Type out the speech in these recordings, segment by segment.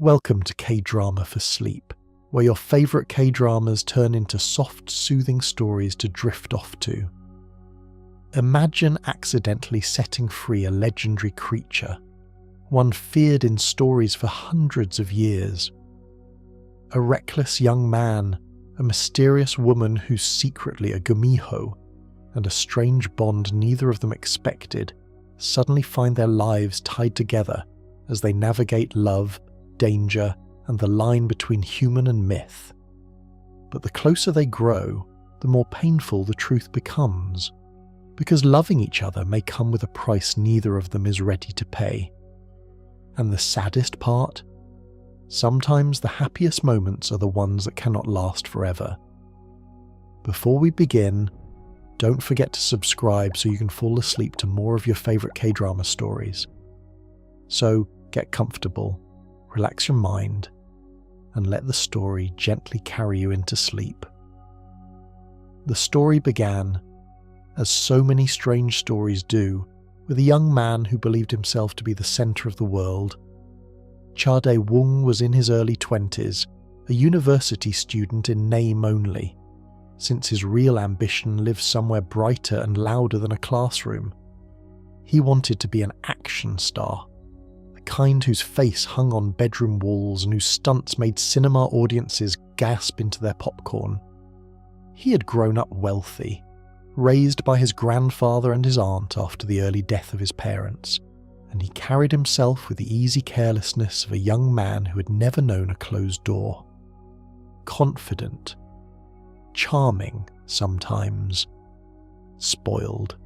Welcome to K-Drama for Sleep, where your favourite K-dramas turn into soft, soothing stories to drift off to. Imagine accidentally setting free a legendary creature, one feared in stories for hundreds of years. A reckless young man, a mysterious woman who's secretly a gumiho, and a strange bond neither of them expected, suddenly find their lives tied together as they navigate love, danger, and the line between human and myth. But the closer they grow, the more painful the truth becomes, because loving each other may come with a price neither of them is ready to pay. And the saddest part? Sometimes the happiest moments are the ones that cannot last forever. Before we begin, don't forget to subscribe so you can fall asleep to more of your favourite K-drama stories. So get comfortable, relax your mind, and let the story gently carry you into sleep. The story began, as so many strange stories do, with a young man who believed himself to be the centre of the world. Cha Dae-woong was in his early 20s, a university student in name only, since his real ambition lived somewhere brighter and louder than a classroom. He wanted to be an action star, the kind whose face hung on bedroom walls and whose stunts made cinema audiences gasp into their popcorn. He had grown up wealthy, raised by his grandfather and his aunt after the early death of his parents, and he carried himself with the easy carelessness of a young man who had never known a closed door. Confident, charming sometimes, spoiled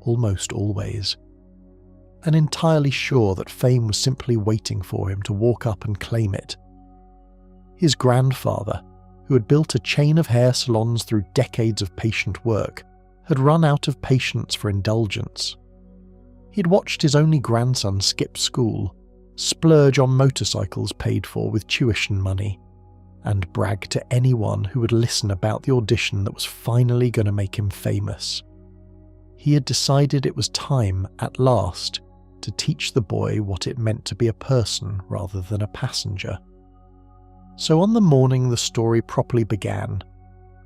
almost always, and entirely sure that fame was simply waiting for him to walk up and claim it. His grandfather, who had built a chain of hair salons through decades of patient work, had run out of patience for indulgence. He'd watched his only grandson skip school, splurge on motorcycles paid for with tuition money, and brag to anyone who would listen about the audition that was finally going to make him famous. He had decided it was time, at last, to teach the boy what it meant to be a person rather than a passenger. So on the morning the story properly began,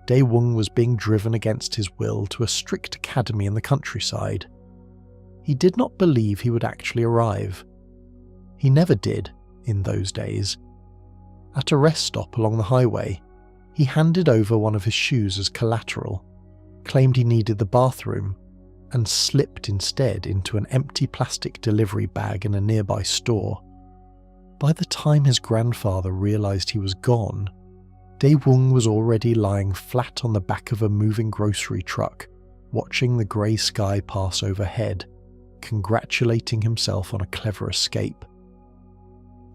Dae-woong was being driven against his will to a strict academy in the countryside. He did not believe he would actually arrive. He never did, in those days. At a rest stop along the highway, he handed over one of his shoes as collateral, claimed he needed the bathroom, and slipped instead into an empty plastic delivery bag in a nearby store. By the time his grandfather realised he was gone, Dae-woong was already lying flat on the back of a moving grocery truck, watching the grey sky pass overhead, congratulating himself on a clever escape.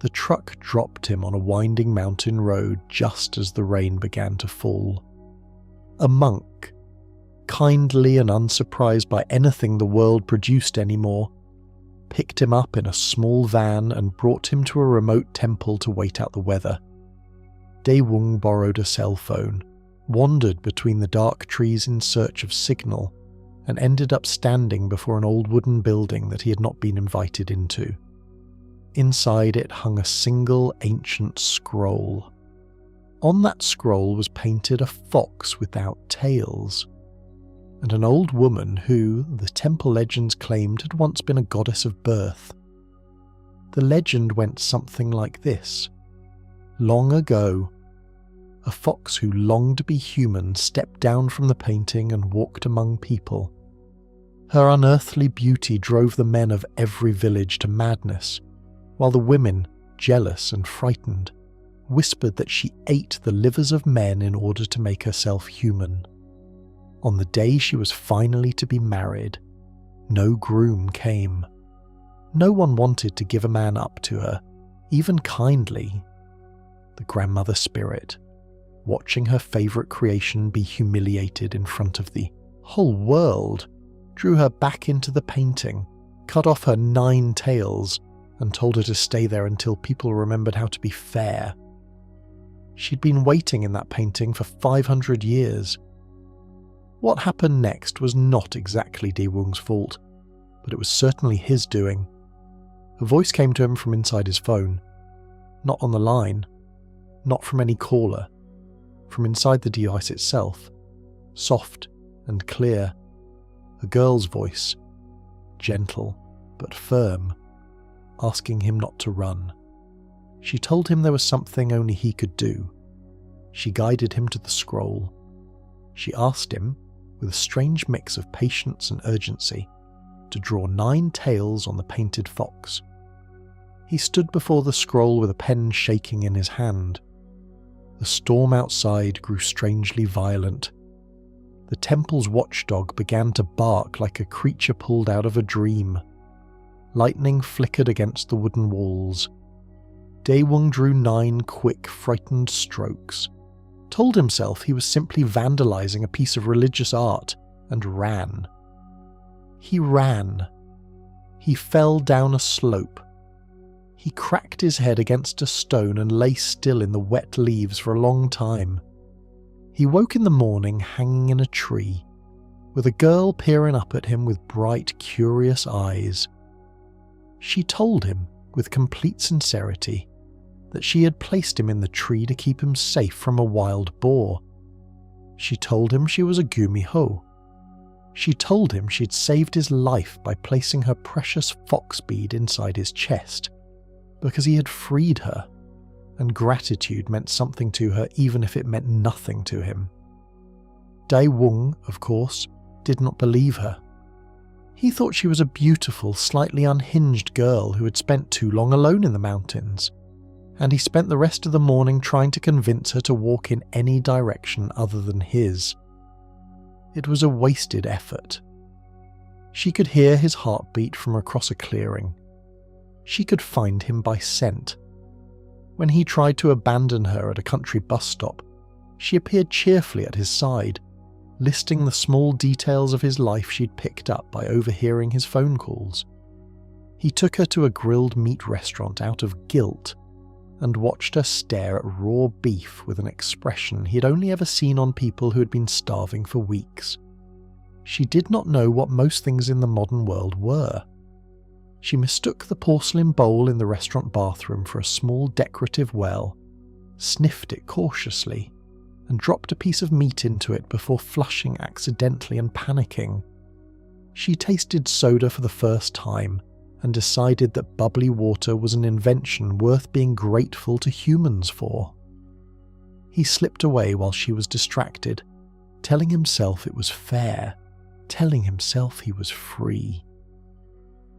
The truck dropped him on a winding mountain road just as the rain began to fall. A monk, kindly and unsurprised by anything the world produced anymore, picked him up in a small van and brought him to a remote temple to wait out the weather. Dae-woong borrowed a cell phone, wandered between the dark trees in search of signal, and ended up standing before an old wooden building that he had not been invited into. Inside it hung a single ancient scroll. On that scroll was painted a fox without tails, and an old woman who, the temple legends claimed, had once been a goddess of birth. The legend went something like this. Long ago, a fox who longed to be human stepped down from the painting and walked among people. Her unearthly beauty drove the men of every village to madness, while the women, jealous and frightened, whispered that she ate the livers of men in order to make herself human. On the day she was finally to be married, no groom came. No one wanted to give a man up to her, even kindly. The grandmother spirit, watching her favourite creation be humiliated in front of the whole world, drew her back into the painting, cut off her 9 tails, and told her to stay there until people remembered how to be fair. She'd been waiting in that painting for 500 years. What happened next was not exactly Dae-woong's fault, but it was certainly his doing. A voice came to him from inside his phone. Not on the line. Not from any caller. From inside the device itself. Soft and clear. A girl's voice. Gentle but firm. Asking him not to run. She told him there was something only he could do. She guided him to the scroll. She asked him, with a strange mix of patience and urgency, to draw 9 tails on the painted fox. He stood before the scroll with a pen shaking in his hand. The storm outside grew strangely violent. The temple's watchdog began to bark like a creature pulled out of a dream. Lightning flickered against the wooden walls. Daewoo drew 9 quick, frightened strokes, told himself he was simply vandalizing a piece of religious art, and ran. He ran. He fell down a slope. He cracked his head against a stone and lay still in the wet leaves for a long time. He woke in the morning hanging in a tree, with a girl peering up at him with bright, curious eyes. She told him, with complete sincerity, that she had placed him in the tree to keep him safe from a wild boar. She told him she was a gumiho. She told him she'd saved his life by placing her precious fox bead inside his chest, because he had freed her, and gratitude meant something to her even if it meant nothing to him. Daewoo, of course, did not believe her. He thought she was a beautiful, slightly unhinged girl who had spent too long alone in the mountains, and he spent the rest of the morning trying to convince her to walk in any direction other than his. It was a wasted effort. She could hear his heartbeat from across a clearing. She could find him by scent. When he tried to abandon her at a country bus stop, she appeared cheerfully at his side, listing the small details of his life she'd picked up by overhearing his phone calls. He took her to a grilled meat restaurant out of guilt, and watched her stare at raw beef with an expression he had only ever seen on people who had been starving for weeks. She did not know what most things in the modern world were. She mistook the porcelain bowl in the restaurant bathroom for a small decorative well, sniffed it cautiously, and dropped a piece of meat into it before flushing accidentally and panicking. She tasted soda for the first time, and decided that bubbly water was an invention worth being grateful to humans for. He slipped away while she was distracted, telling himself it was fair, telling himself he was free.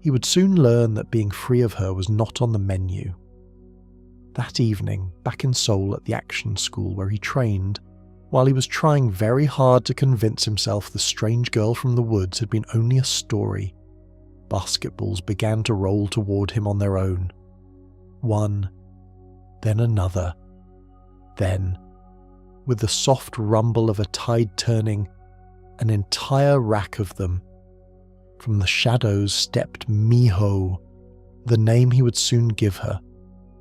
He would soon learn that being free of her was not on the menu. That evening, back in Seoul at the action school where he trained, while he was trying very hard to convince himself the strange girl from the woods had been only a story, basketballs began to roll toward him on their own. One, then another. Then, with the soft rumble of a tide turning, an entire rack of them. From the shadows stepped Miho, the name he would soon give her,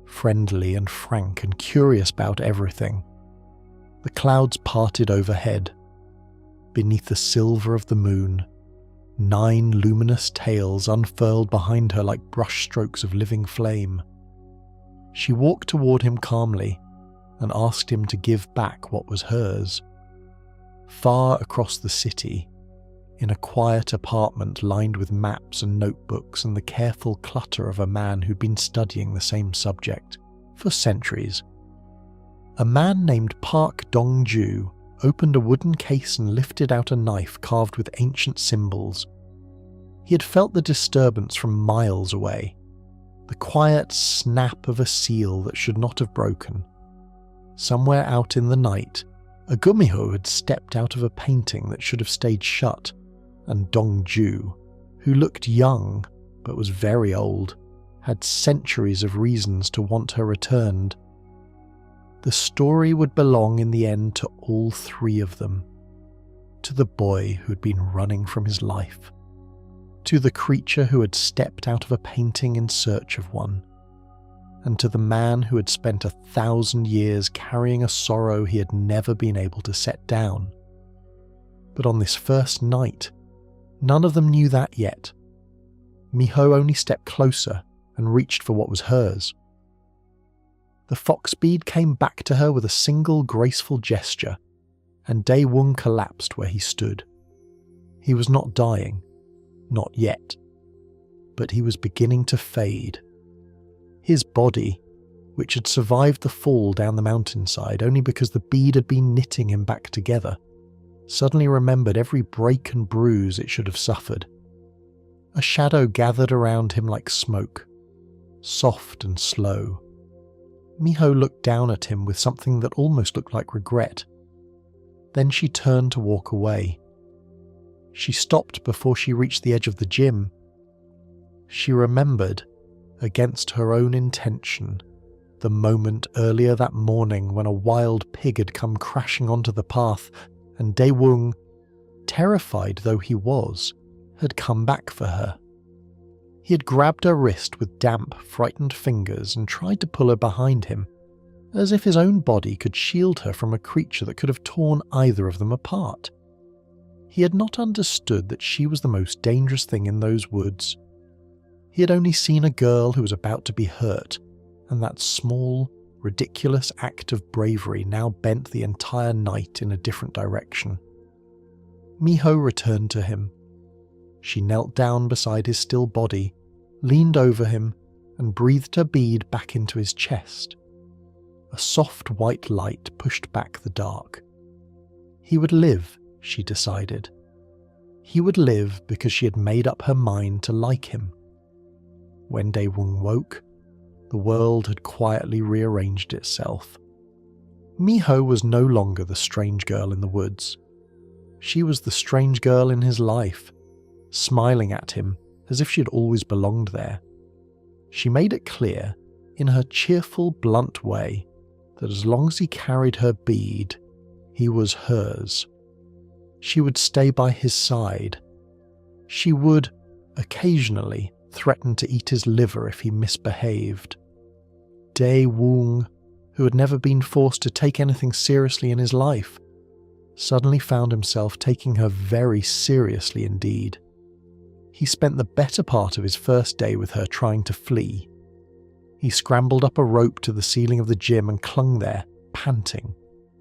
friendly and frank and curious about everything. The clouds parted overhead. Beneath the silver of the moon, 9 luminous tails unfurled behind her like brushstrokes of living flame. She walked toward him calmly and asked him to give back what was hers. Far across the city, in a quiet apartment lined with maps and notebooks and the careful clutter of a man who'd been studying the same subject for centuries, a man named Park Dong-ju opened a wooden case and lifted out a knife carved with ancient symbols. He had felt the disturbance from miles away, the quiet snap of a seal that should not have broken. Somewhere out in the night, a gumiho had stepped out of a painting that should have stayed shut, and Dong-ju, who looked young but was very old, had centuries of reasons to want her returned. The story would belong in the end to all 3 of them. To the boy who had been running from his life. To the creature who had stepped out of a painting in search of one. And to the man who had spent 1,000 years carrying a sorrow he had never been able to set down. But on this first night, none of them knew that yet. Miho only stepped closer and reached for what was hers. The fox bead came back to her with a single graceful gesture, and Dae-woong collapsed where he stood. He was not dying, not yet, but he was beginning to fade. His body, which had survived the fall down the mountainside only because the bead had been knitting him back together, suddenly remembered every break and bruise it should have suffered. A shadow gathered around him like smoke, soft and slow. Miho looked down at him with something that almost looked like regret. Then she turned to walk away. She stopped before she reached the edge of the gym. She remembered, against her own intention, the moment earlier that morning when a wild pig had come crashing onto the path and Dae-woong, terrified though he was, had come back for her. He had grabbed her wrist with damp, frightened fingers and tried to pull her behind him, as if his own body could shield her from a creature that could have torn either of them apart. He had not understood that she was the most dangerous thing in those woods. He had only seen a girl who was about to be hurt, and that small, ridiculous act of bravery now bent the entire night in a different direction. Miho returned to him. She knelt down beside his still body, leaned over him, and breathed her bead back into his chest. A soft white light pushed back the dark. He would live, she decided. He would live because she had made up her mind to like him. When Dae-woong woke, the world had quietly rearranged itself. Miho was no longer the strange girl in the woods. She was the strange girl in his life, smiling at him as if she had always belonged there. She made it clear, in her cheerful, blunt way, that as long as he carried her bead, he was hers. She would stay by his side. She would, occasionally, threaten to eat his liver if he misbehaved. Dae-woong, who had never been forced to take anything seriously in his life, suddenly found himself taking her very seriously indeed. He spent the better part of his first day with her trying to flee. He scrambled up a rope to the ceiling of the gym and clung there, panting,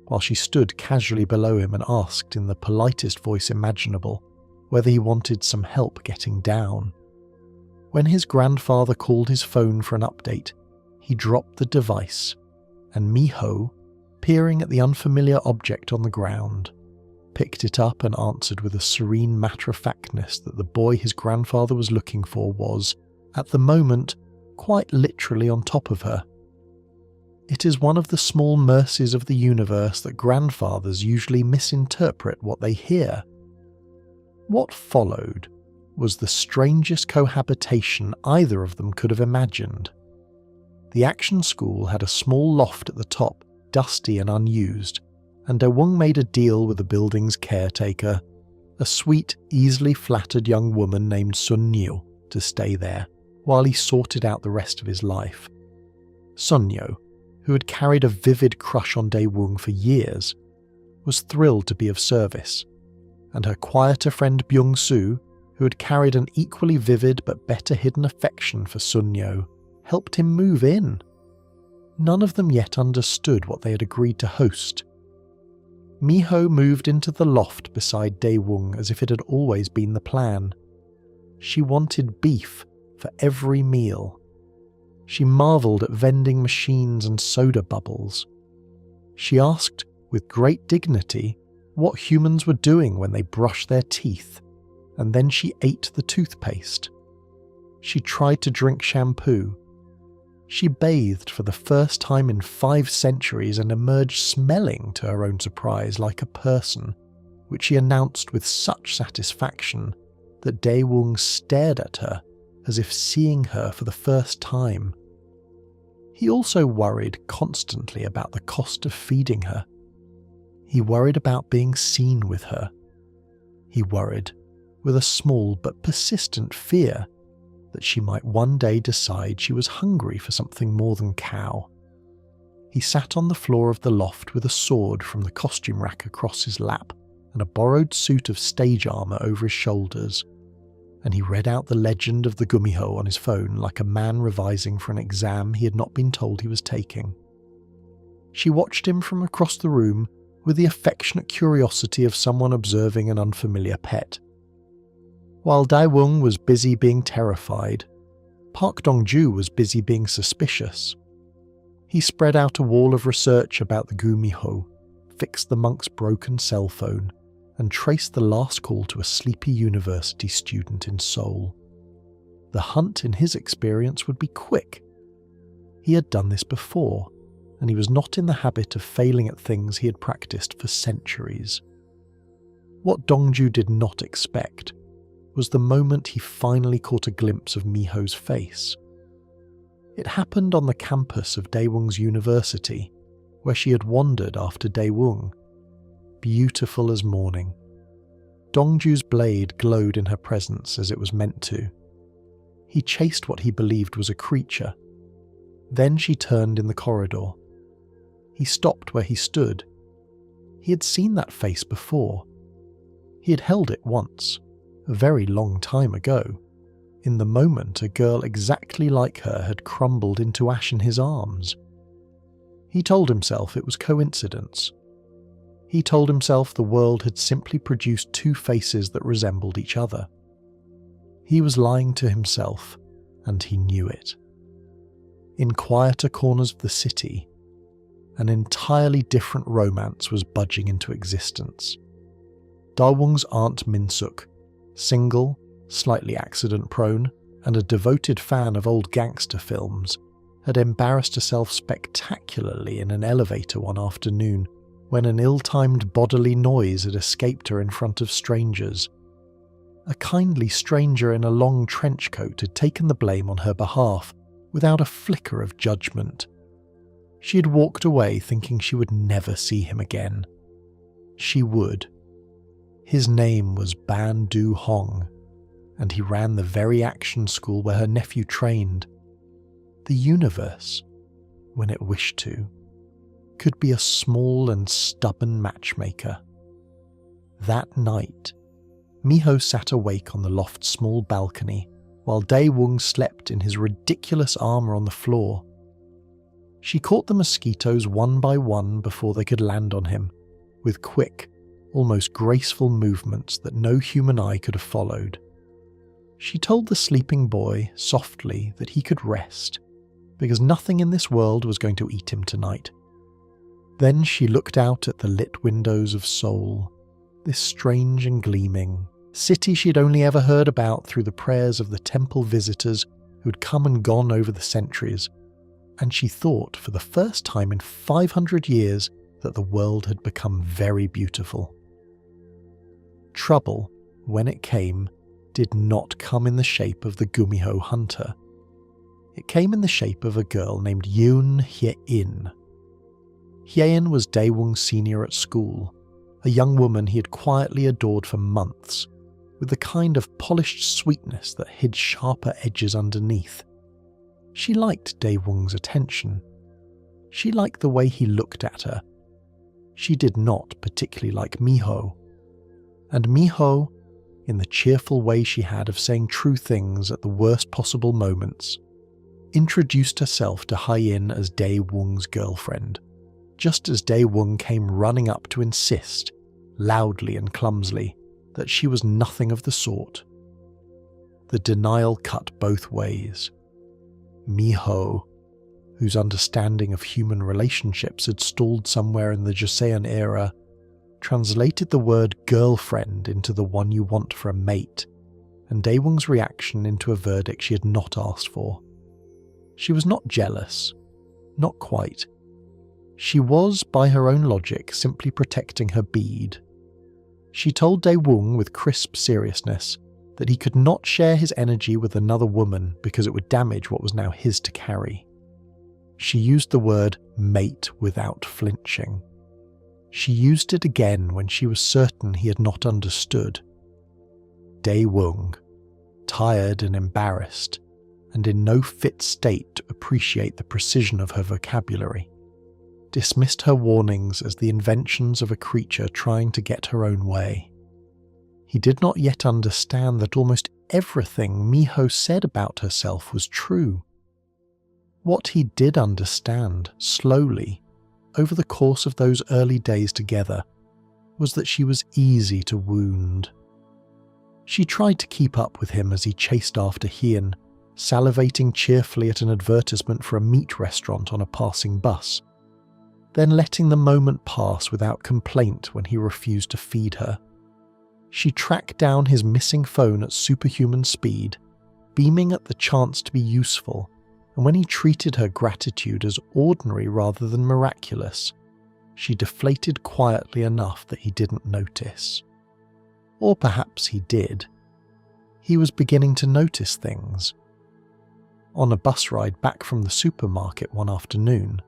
while she stood casually below him and asked in the politest voice imaginable whether he wanted some help getting down. When his grandfather called his phone for an update, he dropped the device, and Miho, peering at the unfamiliar object on the ground, picked it up and answered with a serene matter-of-factness that the boy his grandfather was looking for was, at the moment, quite literally on top of her. It is one of the small mercies of the universe that grandfathers usually misinterpret what they hear. What followed was the strangest cohabitation either of them could have imagined. The action school had a small loft at the top, dusty and unused, and Dae-woong made a deal with the building's caretaker, a sweet, easily flattered young woman named Sun-nyo, to stay there, while he sorted out the rest of his life. Sun-nyo, who had carried a vivid crush on Dae-woong for years, was thrilled to be of service, and her quieter friend Byung-soo, who had carried an equally vivid but better hidden affection for Sun-nyo, helped him move in. None of them yet understood what they had agreed to host. Miho moved into the loft beside Dae-woong as if it had always been the plan. She wanted beef for every meal. She marvelled at vending machines and soda bubbles. She asked, with great dignity, what humans were doing when they brushed their teeth, and then she ate the toothpaste. She tried to drink shampoo. She bathed for the first time in 5 centuries and emerged smelling, to her own surprise, like a person, which she announced with such satisfaction that Dae-woong stared at her as if seeing her for the first time. He also worried constantly about the cost of feeding her. He worried about being seen with her. He worried, with a small but persistent fear, that she might one day decide she was hungry for something more than cow. He sat on the floor of the loft with a sword from the costume rack across his lap and a borrowed suit of stage armour over his shoulders, and he read out the legend of the Gumiho on his phone like a man revising for an exam he had not been told he was taking. She watched him from across the room with the affectionate curiosity of someone observing an unfamiliar pet. While Daewoo was busy being terrified, Park Dong-ju was busy being suspicious. He spread out a wall of research about the Gumiho, fixed the monk's broken cell phone, and traced the last call to a sleepy university student in Seoul. The hunt, in his experience, would be quick. He had done this before, and he was not in the habit of failing at things he had practiced for centuries. What Dong-ju did not expect was the moment he finally caught a glimpse of Miho's face. It happened on the campus of Daewoo's university, where she had wandered after Daewoo, beautiful as morning. Dong-ju's blade glowed in her presence as it was meant to. He chased what he believed was a creature. Then she turned in the corridor. He stopped where he stood. He had seen that face before. He had held it once, a very long time ago. In the moment, a girl exactly like her had crumbled into ash in his arms. He told himself it was coincidence. He told himself the world had simply produced two faces that resembled each other. He was lying to himself, and he knew it. In quieter corners of the city, an entirely different romance was budging into existence. Daewoo's Aunt Min-suk, single, slightly accident-prone, and a devoted fan of old gangster films, had embarrassed herself spectacularly in an elevator one afternoon when an ill-timed bodily noise had escaped her in front of strangers. A kindly stranger in a long trench coat had taken the blame on her behalf, without a flicker of judgment. She had walked away thinking she would never see him again. She would. His name was Ban Du-hong, and he ran the very action school where her nephew trained. The universe, when it wished to, could be a small and stubborn matchmaker. That night, Miho sat awake on the loft's small balcony while Daewoo slept in his ridiculous armour on the floor. She caught the mosquitoes one by one before they could land on him, with quick, almost graceful movements that no human eye could have followed. She told the sleeping boy softly that he could rest, because nothing in this world was going to eat him tonight. Then she looked out at the lit windows of Seoul, this strange and gleaming city she'd only ever heard about through the prayers of the temple visitors who'd come and gone over the centuries, and she thought for the first time in 500 years that the world had become very beautiful. Trouble, when it came, did not come in the shape of the Gumiho hunter. It came in the shape of a girl named Yoon Hye-in. Hye-in was Daewoo's senior at school, a young woman he had quietly adored for months, with the kind of polished sweetness that hid sharper edges underneath. She liked Daewoo's attention. She liked the way he looked at her. She did not particularly like Miho. And Miho, in the cheerful way she had of saying true things at the worst possible moments, introduced herself to Hye-in as Daewoo's girlfriend, just as Daewoo came running up to insist, loudly and clumsily, that she was nothing of the sort. The denial cut both ways. Miho, whose understanding of human relationships had stalled somewhere in the Joseon era, translated the word girlfriend into the one you want for a mate, and Daewoo's reaction into a verdict she had not asked for. She was not jealous. Not quite. She was, by her own logic, simply protecting her bead. She told Daewoo with crisp seriousness that he could not share his energy with another woman because it would damage what was now his to carry. She used the word mate without flinching. She used it again when she was certain he had not understood. Daewoo, tired and embarrassed, and in no fit state to appreciate the precision of her vocabulary, dismissed her warnings as the inventions of a creature trying to get her own way. He did not yet understand that almost everything Miho said about herself was true. What he did understand, slowly, over the course of those early days together was that she was easy to wound. She tried to keep up with him as he chased after Hien, salivating cheerfully at an advertisement for a meat restaurant on a passing bus, then letting the moment pass without complaint when he refused to feed her. She tracked down his missing phone at superhuman speed, beaming at the chance to be useful, and when he treated her gratitude as ordinary rather than miraculous, she deflated quietly enough that he didn't notice. Or perhaps he did. He was beginning to notice things. On a bus ride back from the supermarket one afternoon,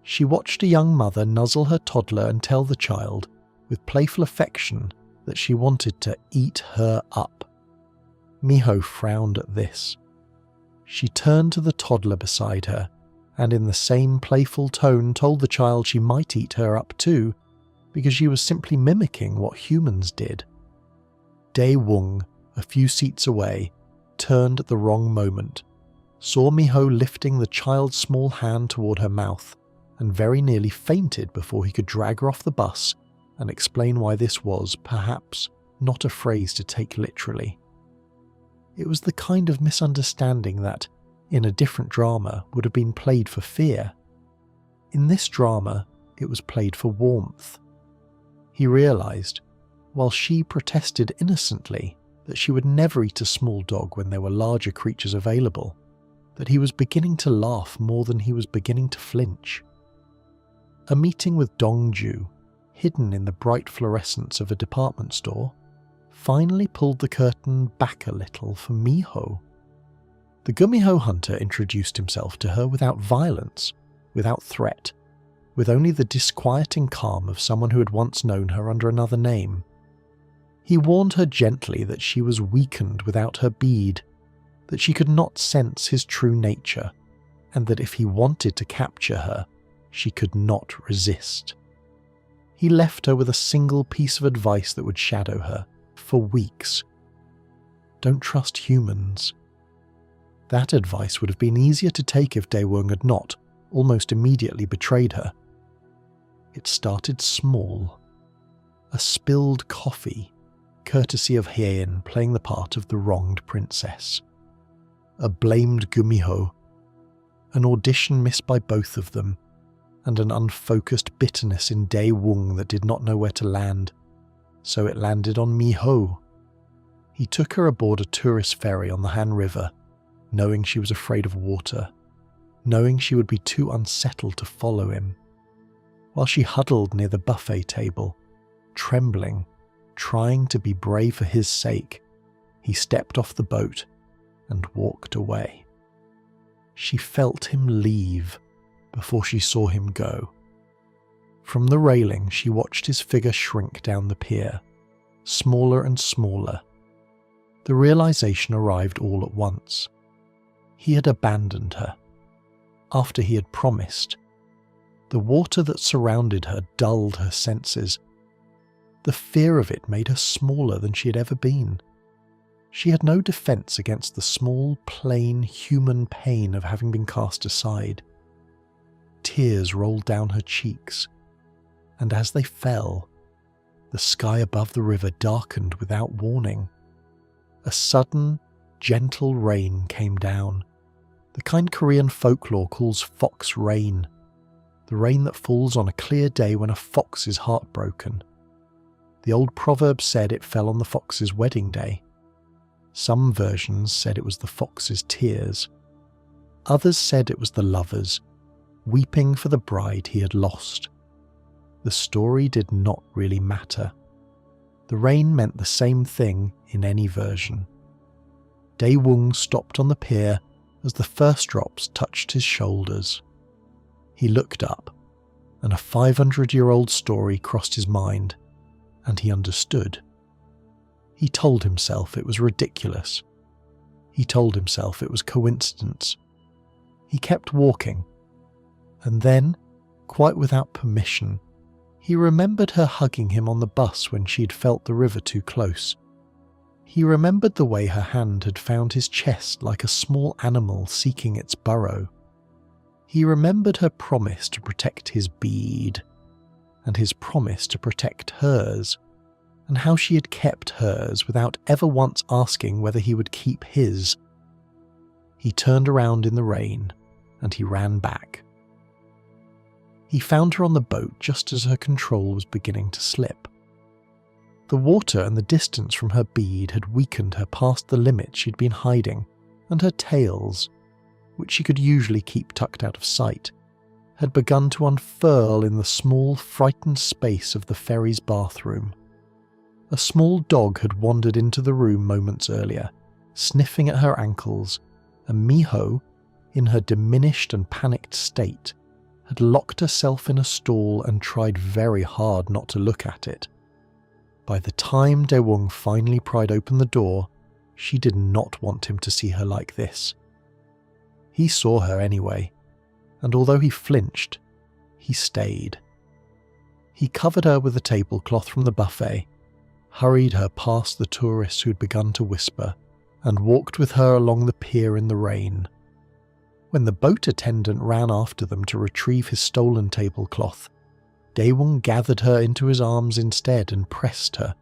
she watched a young mother nuzzle her toddler and tell the child, with playful affection, that she wanted to eat her up. Miho frowned at this. She turned to the toddler beside her, and in the same playful tone told the child she might eat her up too, because she was simply mimicking what humans did. Dae-woong, a few seats away, turned at the wrong moment, saw Miho lifting the child's small hand toward her mouth, and very nearly fainted before he could drag her off the bus and explain why this was, perhaps, not a phrase to take literally. It was the kind of misunderstanding that, in a different drama, would have been played for fear. In this drama, it was played for warmth. He realised, while she protested innocently that she would never eat a small dog when there were larger creatures available, that he was beginning to laugh more than he was beginning to flinch. A meeting with Dongju, hidden in the bright fluorescence of a department store, finally pulled the curtain back a little for Miho. The Gumiho hunter introduced himself to her without violence, without threat, with only the disquieting calm of someone who had once known her under another name. He warned her gently that she was weakened without her bead, that she could not sense his true nature, and that if he wanted to capture her, she could not resist. He left her with a single piece of advice that would shadow her for weeks. Don't trust humans. That advice would have been easier to take if Dae-woong had not, almost immediately, betrayed her. It started small. A spilled coffee, courtesy of Hien playing the part of the wronged princess. A blamed Gumiho. An audition missed by both of them, and an unfocused bitterness in Dae-woong that did not know where to land, so it landed on Miho. He took her aboard a tourist ferry on the Han River, knowing she was afraid of water, knowing she would be too unsettled to follow him. While she huddled near the buffet table, trembling, trying to be brave for his sake, he stepped off the boat and walked away. She felt him leave before she saw him go. From the railing, she watched his figure shrink down the pier, smaller and smaller. The realization arrived all at once. He had abandoned her, after he had promised. The water that surrounded her dulled her senses. The fear of it made her smaller than she had ever been. She had no defense against the small, plain, human pain of having been cast aside. Tears rolled down her cheeks, and as they fell, the sky above the river darkened without warning. A sudden, gentle rain came down, the kind Korean folklore calls fox rain, the rain that falls on a clear day when a fox is heartbroken. The old proverb said it fell on the fox's wedding day. Some versions said it was the fox's tears. Others said it was the lovers, weeping for the bride he had lost. The story did not really matter. The rain meant the same thing in any version. Dae-woong stopped on the pier as the first drops touched his shoulders. He looked up, and a 500-year-old story crossed his mind, and he understood. He told himself it was ridiculous. He told himself it was coincidence. He kept walking, and then, quite without permission, he remembered her hugging him on the bus when she'd felt the river too close. He remembered the way her hand had found his chest like a small animal seeking its burrow. He remembered her promise to protect his bead, and his promise to protect hers, and how she had kept hers without ever once asking whether he would keep his. He turned around in the rain, and he ran back. He found her on the boat just as her control was beginning to slip. The water and the distance from her bead had weakened her past the limit she'd been hiding, and her tails, which she could usually keep tucked out of sight, had begun to unfurl in the small, frightened space of the ferry's bathroom. A small dog had wandered into the room moments earlier, sniffing at her ankles, and Miho, in her diminished and panicked state, had locked herself in a stall and tried very hard not to look at it. By the time Daewoo finally pried open the door, she did not want him to see her like this. He saw her anyway, and although he flinched, he stayed. He covered her with a tablecloth from the buffet, hurried her past the tourists who'd begun to whisper, and walked with her along the pier in the rain. When the boat attendant ran after them to retrieve his stolen tablecloth, Daewoo gathered her into his arms instead and pressed her,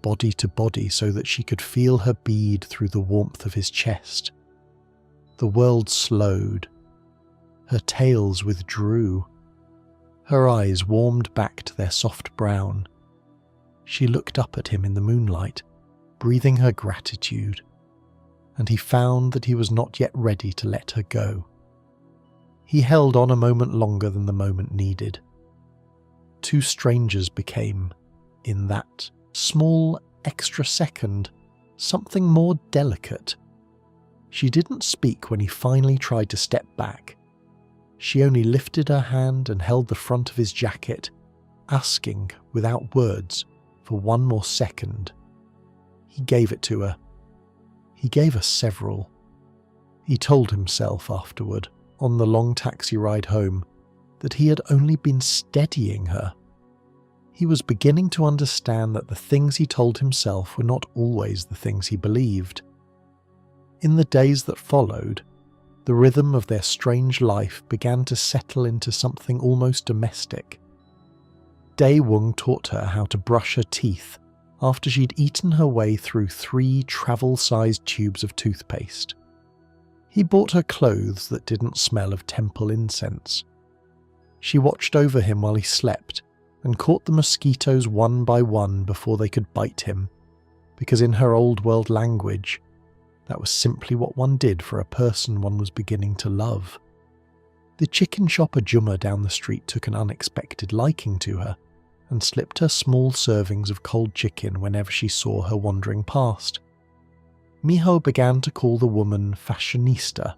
body to body, so that she could feel her bead through the warmth of his chest. The world slowed. Her tails withdrew. Her eyes warmed back to their soft brown. She looked up at him in the moonlight, breathing her gratitude, and he found that he was not yet ready to let her go. He held on a moment longer than the moment needed. Two strangers became, in that small extra second, something more delicate. She didn't speak when he finally tried to step back. She only lifted her hand and held the front of his jacket, asking, without words, for one more second. He gave it to her. He gave her several. He told himself afterward, on the long taxi ride home, that he had only been steadying her. He was beginning to understand that the things he told himself were not always the things he believed. In the days that followed, the rhythm of their strange life began to settle into something almost domestic. Daewoo taught her how to brush her teeth after she'd eaten her way through 3 travel-sized tubes of toothpaste. He bought her clothes that didn't smell of temple incense. She watched over him while he slept and caught the mosquitoes one by one before they could bite him, because in her old-world language, that was simply what one did for a person one was beginning to love. The chicken shop Ajuma down the street took an unexpected liking to her and slipped her small servings of cold chicken whenever she saw her wandering past. Miho began to call the woman fashionista,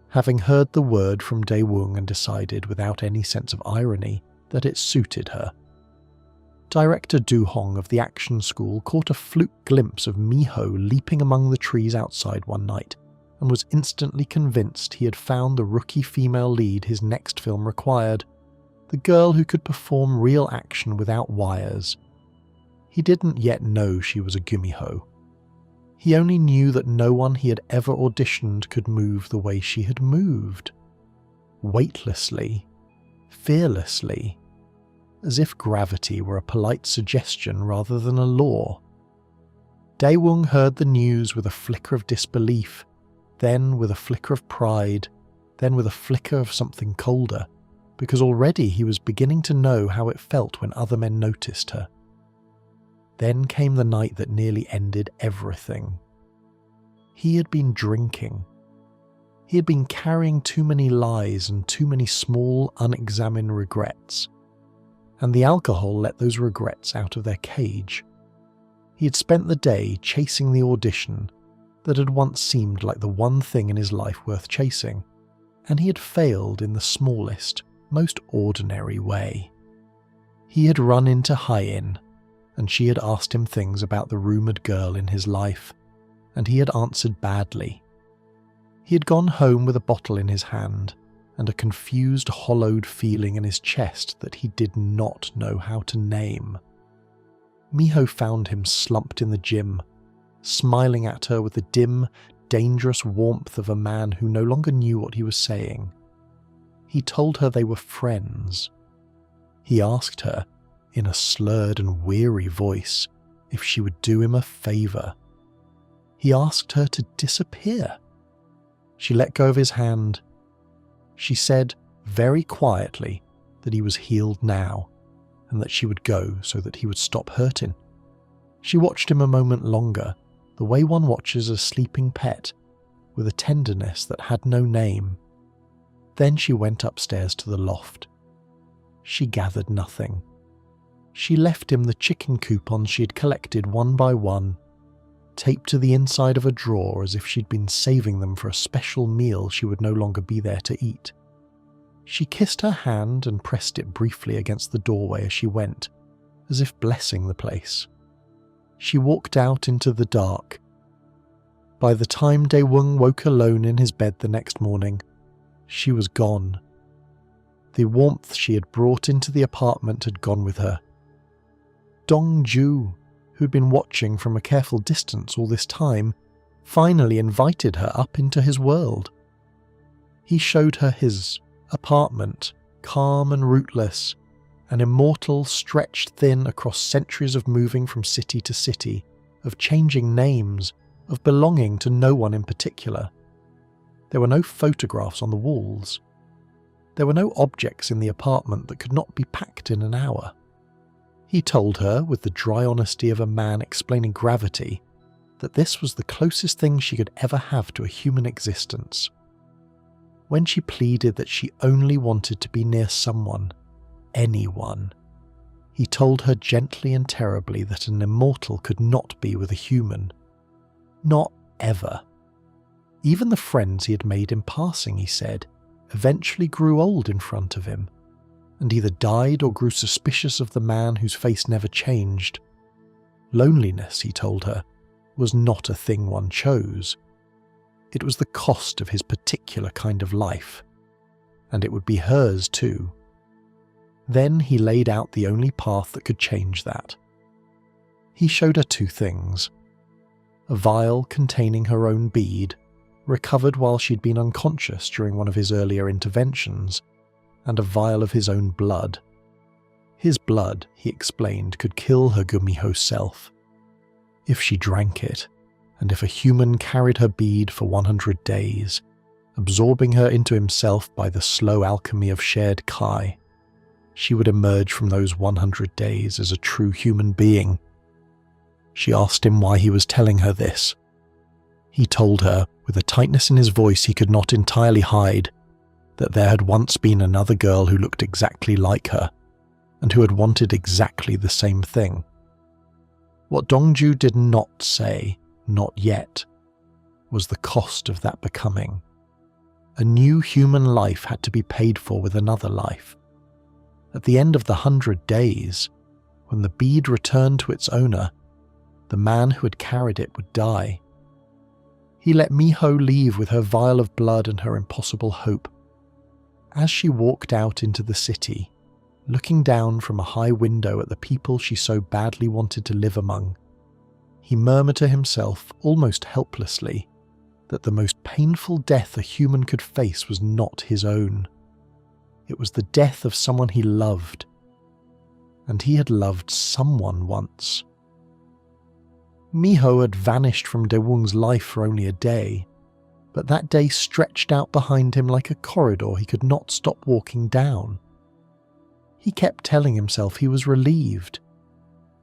having heard the word from Daewoo and decided without any sense of irony that it suited her. Director Du Hong of the action school caught a fluke glimpse of Miho leaping among the trees outside one night and was instantly convinced he had found the rookie female lead his next film required, the girl who could perform real action without wires. He didn't yet know she was a gumiho. He only knew that no one he had ever auditioned could move the way she had moved. Weightlessly, fearlessly, as if gravity were a polite suggestion rather than a law. Daewoo heard the news with a flicker of disbelief, then with a flicker of pride, then with a flicker of something colder, because already he was beginning to know how it felt when other men noticed her. Then came the night that nearly ended everything. He had been drinking. He had been carrying too many lies and too many small, unexamined regrets, and the alcohol let those regrets out of their cage. He had spent the day chasing the audition that had once seemed like the one thing in his life worth chasing, and he had failed in the smallest, most ordinary way. He had run into Hye-in, and she had asked him things about the rumoured girl in his life, and he had answered badly. He had gone home with a bottle in his hand, and a confused, hollowed feeling in his chest that he did not know how to name. Miho found him slumped in the gym, smiling at her with the dim, dangerous warmth of a man who no longer knew what he was saying. He told her they were friends. He asked her, in a slurred and weary voice, if she would do him a favour. He asked her to disappear. She let go of his hand. She said, very quietly, that he was healed now, and that she would go so that he would stop hurting. She watched him a moment longer, the way one watches a sleeping pet, with a tenderness that had no name. Then she went upstairs to the loft. She gathered nothing. She left him the chicken coupons she had collected one by one, taped to the inside of a drawer as if she'd been saving them for a special meal she would no longer be there to eat. She kissed her hand and pressed it briefly against the doorway as she went, as if blessing the place. She walked out into the dark. By the time Daewoo woke alone in his bed the next morning, she was gone. The warmth she had brought into the apartment had gone with her. Dongju, who'd been watching from a careful distance all this time, finally invited her up into his world. He showed her his apartment, calm and rootless, an immortal stretched thin across centuries of moving from city to city, of changing names, of belonging to no one in particular. There were no photographs on the walls. There were no objects in the apartment that could not be packed in an hour. He told her, with the dry honesty of a man explaining gravity, that this was the closest thing she could ever have to a human existence. When she pleaded that she only wanted to be near someone, anyone, he told her gently and terribly that an immortal could not be with a human. Not ever. Even the friends he had made in passing, he said, eventually grew old in front of him, and either died or grew suspicious of the man whose face never changed. Loneliness, he told her, was not a thing one chose. It was the cost of his particular kind of life, and it would be hers too. Then he laid out the only path that could change that. He showed her two things: a vial containing her own bead, recovered while she'd been unconscious during one of his earlier interventions, and a vial of his own blood. His blood, he explained, could kill her Gumiho self. If she drank it, and if a human carried her bead for 100 days, absorbing her into himself by the slow alchemy of shared Kai, she would emerge from those 100 days as a true human being. She asked him why he was telling her this. He told her, with a tightness in his voice he could not entirely hide, that there had once been another girl who looked exactly like her, and who had wanted exactly the same thing. What Dongju did not say, not yet, was the cost of that becoming. A new human life had to be paid for with another life. At the end of the 100 days, when the bead returned to its owner, the man who had carried it would die. He let Miho leave with her vial of blood and her impossible hope. As she walked out into the city, looking down from a high window at the people she so badly wanted to live among, he murmured to himself, almost helplessly, that the most painful death a human could face was not his own. It was the death of someone he loved, and he had loved someone once. Miho had vanished from Daewoo's life for only a day, but that day stretched out behind him like a corridor he could not stop walking down. He kept telling himself he was relieved.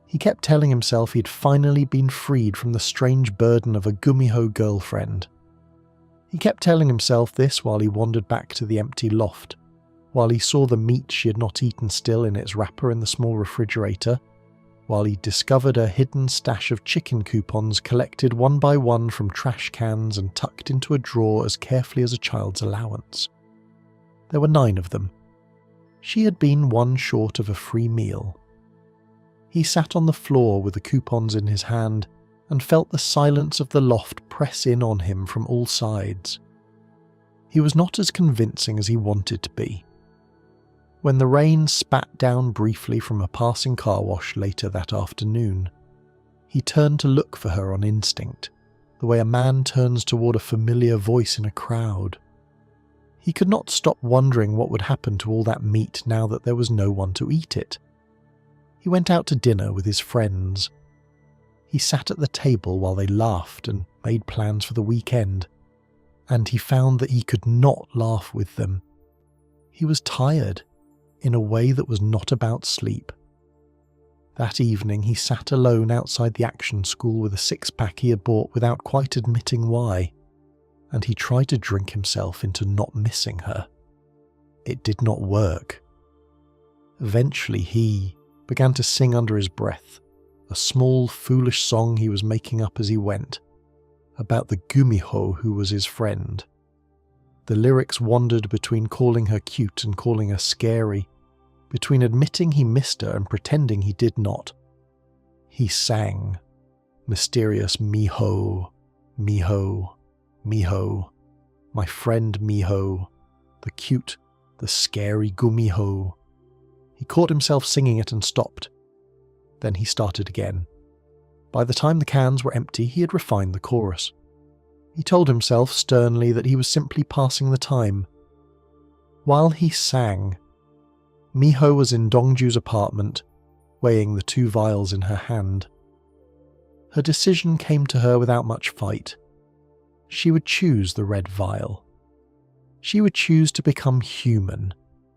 He kept telling himself he'd finally been freed from the strange burden of a Gumiho girlfriend. He kept telling himself this while he wandered back to the empty loft, while he saw the meat she had not eaten still in its wrapper in the small refrigerator, while he discovered a hidden stash of chicken coupons collected one by one from trash cans and tucked into a drawer as carefully as a child's allowance. There were 9 of them. She had been one short of a free meal. He sat on the floor with the coupons in his hand and felt the silence of the loft press in on him from all sides. He was not as convincing as he wanted to be. When the rain spat down briefly from a passing car wash later that afternoon, he turned to look for her on instinct, the way a man turns toward a familiar voice in a crowd. He could not stop wondering what would happen to all that meat now that there was no one to eat it. He went out to dinner with his friends. He sat at the table while they laughed and made plans for the weekend, and he found that he could not laugh with them. He was tired, in a way that was not about sleep. That evening he sat alone outside the action school with a six-pack he had bought without quite admitting why, and he tried to drink himself into not missing her. It did not work. Eventually he began to sing under his breath, a small, foolish song he was making up as he went, about the gumiho who was his friend. The lyrics wandered between calling her cute and calling her scary, between admitting he missed her and pretending he did not. He sang, mysterious Miho, Miho, Miho, my friend Miho, the cute, the scary gumiho. He caught himself singing it and stopped. Then he started again. By the time the cans were empty, he had refined the chorus. He told himself sternly that he was simply passing the time. While he sang, Miho was in Dongju's apartment, weighing the 2 vials in her hand. Her decision came to her without much fight. She would choose the red vial. She would choose to become human,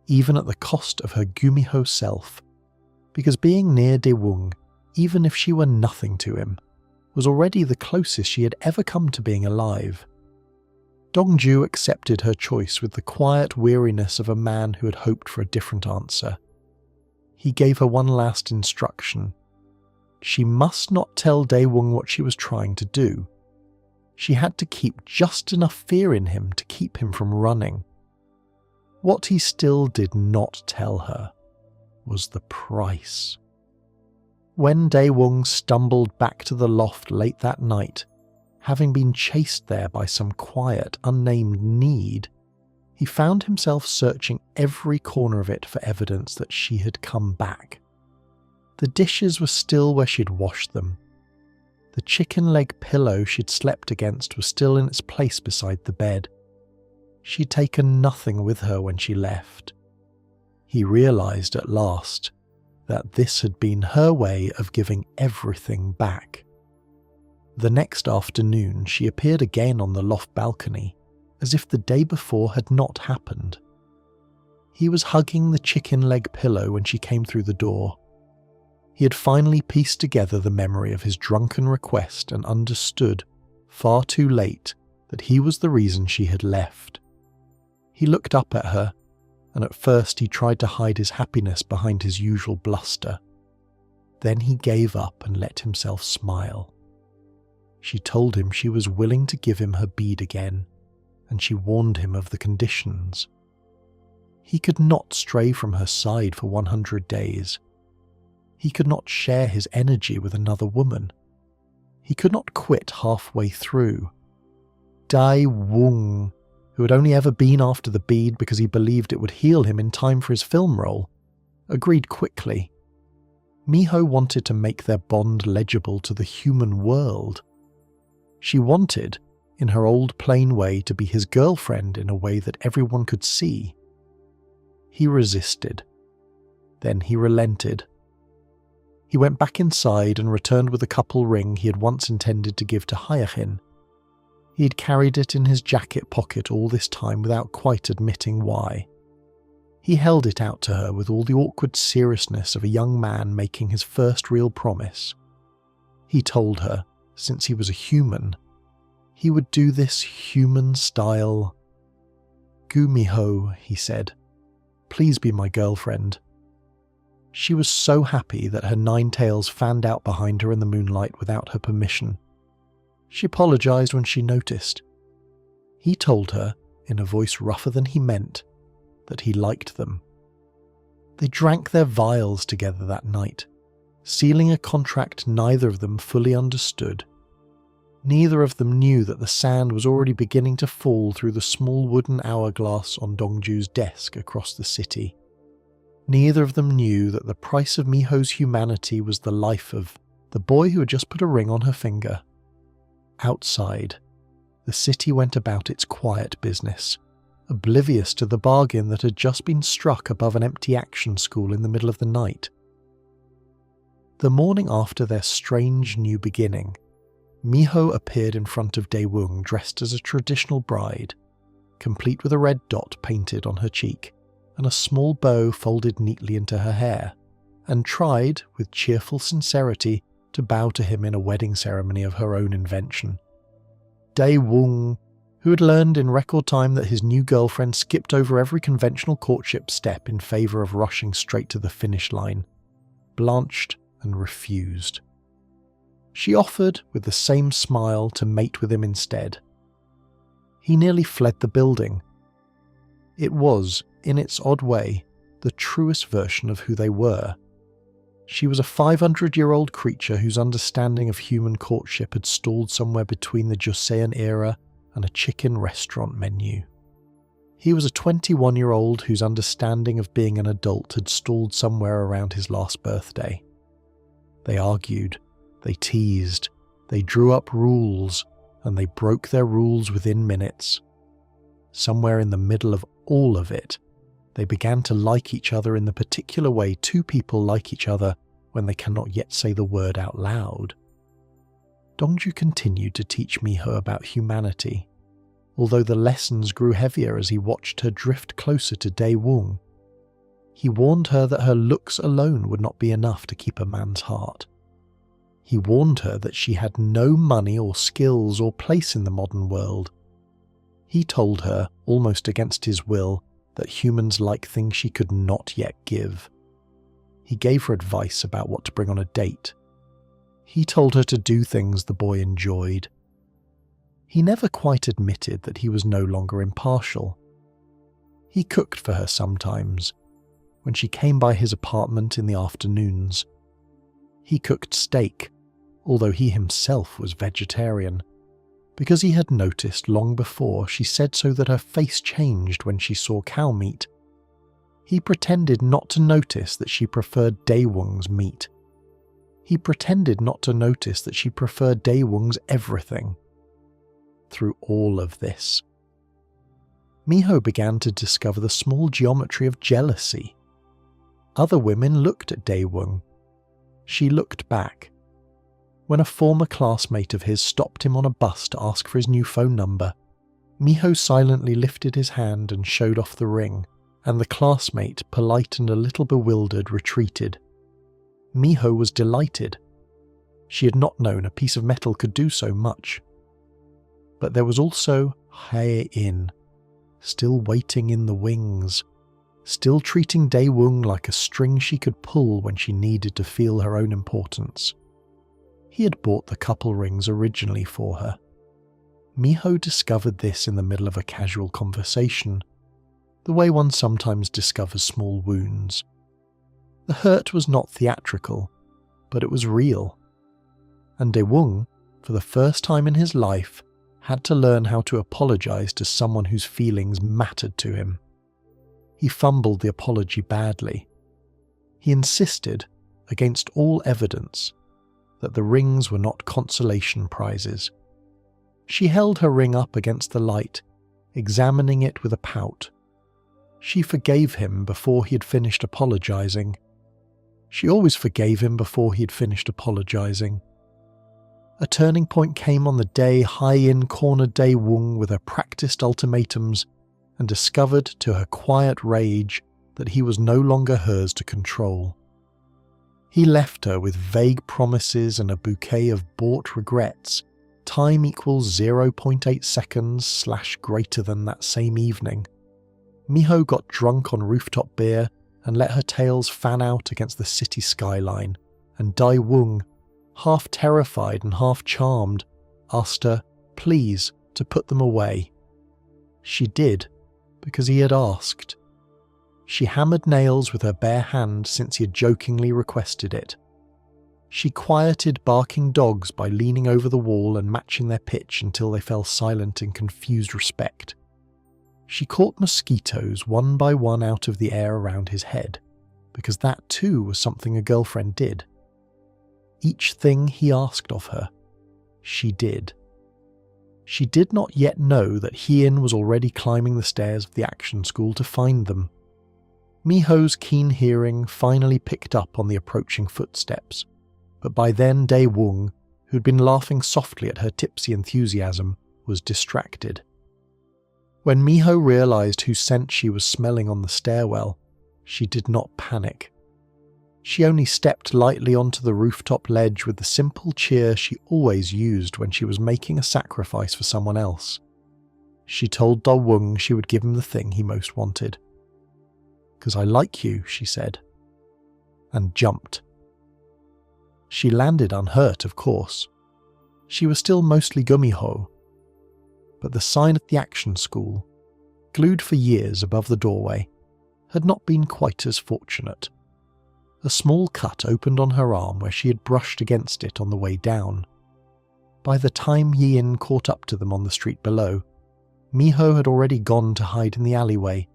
even at the cost of her gumiho self, because being near Daewoo, even if she were nothing to him, was already the closest she had ever come to being alive. Dongju accepted her choice with the quiet weariness of a man who had hoped for a different answer. He gave her one last instruction. She must not tell Daewoo what she was trying to do. She had to keep just enough fear in him to keep him from running. What he still did not tell her was the price. When Daewoo stumbled back to the loft late that night, having been chased there by some quiet, unnamed need, he found himself searching every corner of it for evidence that she had come back. The dishes were still where she'd washed them. The chicken leg pillow she'd slept against was still in its place beside the bed. She'd taken nothing with her when she left. He realized at last that this had been her way of giving everything back. The next afternoon she appeared again on the loft balcony, as if the day before had not happened. He was hugging the chicken leg pillow when she came through the door. He had finally pieced together the memory of his drunken request and understood, far too late, that he was the reason she had left. He looked up at her, and at first he tried to hide his happiness behind his usual bluster. Then he gave up and let himself smile. She told him she was willing to give him her bead again, and she warned him of the conditions. He could not stray from her side for 100 days. He could not share his energy with another woman. He could not quit halfway through. Daewoo, who had only ever been after the bead because he believed it would heal him in time for his film role, agreed quickly. Miho wanted to make their bond legible to the human world. She wanted, in her old plain way, to be his girlfriend in a way that everyone could see. He resisted. Then he relented. He went back inside and returned with a couple ring he had once intended to give to Hyachin. He had carried it in his jacket pocket all this time without quite admitting why. He held it out to her with all the awkward seriousness of a young man making his first real promise. He told her, since he was a human, he would do this human style. "Gumiho," he said, "please be my girlfriend." She was so happy that her 9 tails fanned out behind her in the moonlight without her permission. She apologized when she noticed. He told her, in a voice rougher than he meant, that he liked them. They drank their vials together that night, sealing a contract neither of them fully understood. Neither of them knew that the sand was already beginning to fall through the small wooden hourglass on Dongju's desk across the city. Neither of them knew that the price of Miho's humanity was the life of the boy who had just put a ring on her finger. Outside, the city went about its quiet business oblivious to the bargain that had just been struck above an empty action school in the middle of the night. The morning after their strange new beginning, Miho appeared in front of Daewoo dressed as a traditional bride, complete with a red dot painted on her cheek and a small bow folded neatly into her hair, and tried, with cheerful sincerity, to bow to him in a wedding ceremony of her own invention. Daewoo, who had learned in record time that his new girlfriend skipped over every conventional courtship step in favour of rushing straight to the finish line, blanched and refused. She offered, with the same smile, to mate with him instead. He nearly fled the building. It was, in its odd way, the truest version of who they were. She was a 500-year-old creature whose understanding of human courtship had stalled somewhere between the Joseon era and a chicken restaurant menu. He was a 21-year-old whose understanding of being an adult had stalled somewhere around his last birthday. They argued, they teased, they drew up rules, and they broke their rules within minutes. Somewhere in the middle of all of it, they began to like each other in the particular way two people like each other when they cannot yet say the word out loud. Dongju continued to teach Miho about humanity, although the lessons grew heavier as he watched her drift closer to Daewoo. He warned her that her looks alone would not be enough to keep a man's heart. He warned her that she had no money or skills or place in the modern world. He told her, almost against his will, that humans like things she could not yet give. He gave her advice about what to bring on a date. He told her to do things the boy enjoyed. He never quite admitted that he was no longer impartial. He cooked for her sometimes, when she came by his apartment in the afternoons. He cooked steak, although he himself was vegetarian, because he had noticed long before she said so that her face changed when she saw cow meat. He pretended not to notice that she preferred Daewoo's meat. He pretended not to notice that she preferred Daewoo's everything. Through all of this, Miho began to discover the small geometry of jealousy. Other women looked at Daewoo. She looked back. When a former classmate of his stopped him on a bus to ask for his new phone number, Miho silently lifted his hand and showed off the ring, and the classmate, polite and a little bewildered, retreated. Miho was delighted. She had not known a piece of metal could do so much. But there was also Hae-in, still waiting in the wings, still treating Daewoo like a string she could pull when she needed to feel her own importance. He had bought the couple rings originally for her. Miho discovered this in the middle of a casual conversation, the way one sometimes discovers small wounds. The hurt was not theatrical, but it was real. And Daewoo, for the first time in his life, had to learn how to apologize to someone whose feelings mattered to him. He fumbled the apology badly. He insisted, against all evidence, that the rings were not consolation prizes. She held her ring up against the light, examining it with a pout. She forgave him before he had finished apologizing. She always forgave him before he had finished apologizing. A turning point came on the day Hae-in cornered Daewoo with her practiced ultimatums and discovered to her quiet rage that he was no longer hers to control. He left her with vague promises and a bouquet of bought regrets, time equals 0.8 seconds / greater than that same evening. Miho got drunk on rooftop beer and let her tails fan out against the city skyline, and Daewoo, half terrified and half charmed, asked her, please, to put them away. She did, because he had asked. She hammered nails with her bare hand since he had jokingly requested it. She quieted barking dogs by leaning over the wall and matching their pitch until they fell silent in confused respect. She caught mosquitoes one by one out of the air around his head, because that too was something a girlfriend did. Each thing he asked of her, she did. She did not yet know that Hien was already climbing the stairs of the action school to find them. Miho's keen hearing finally picked up on the approaching footsteps, but by then Dae-woong, who'd been laughing softly at her tipsy enthusiasm, was distracted. When Miho realised whose scent she was smelling on the stairwell, she did not panic. She only stepped lightly onto the rooftop ledge with the simple cheer she always used when she was making a sacrifice for someone else. She told Da-woong she would give him the thing he most wanted. "'Cause I like you," she said, and jumped. She landed unhurt, of course. She was still mostly Gumiho, but the sign at the action school, glued for years above the doorway, had not been quite as fortunate. A small cut opened on her arm where she had brushed against it on the way down. By the time Yin caught up to them on the street below, Miho had already gone to hide in the alleyway,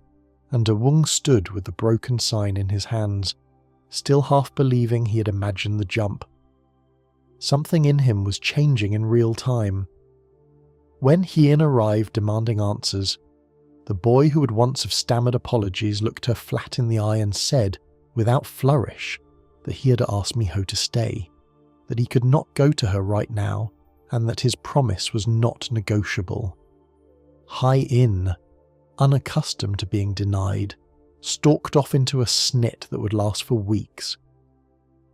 and Da-woong stood with the broken sign in his hands, still half believing he had imagined the jump. Something in him was changing in real time. When Hien arrived demanding answers, the boy who would once have stammered apologies looked her flat in the eye and said, without flourish, that he had asked Miho to stay, that he could not go to her right now, and that his promise was not negotiable. Hai-in, unaccustomed to being denied, stalked off into a snit that would last for weeks.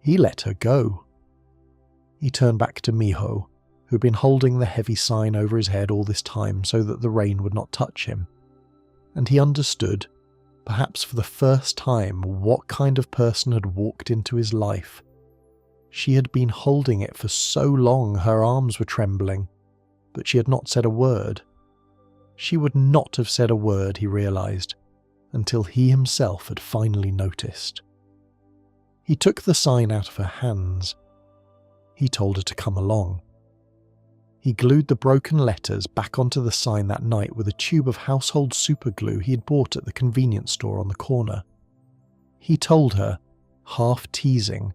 He let her go. He turned back to Miho, who had been holding the heavy sign over his head all this time so that the rain would not touch him, and he understood, perhaps for the first time, what kind of person had walked into his life. She had been holding it for so long her arms were trembling, but she had not said a word. She would not have said a word, he realised, until he himself had finally noticed. He took the sign out of her hands. He told her to come along. He glued the broken letters back onto the sign that night with a tube of household superglue he had bought at the convenience store on the corner. He told her, half teasing,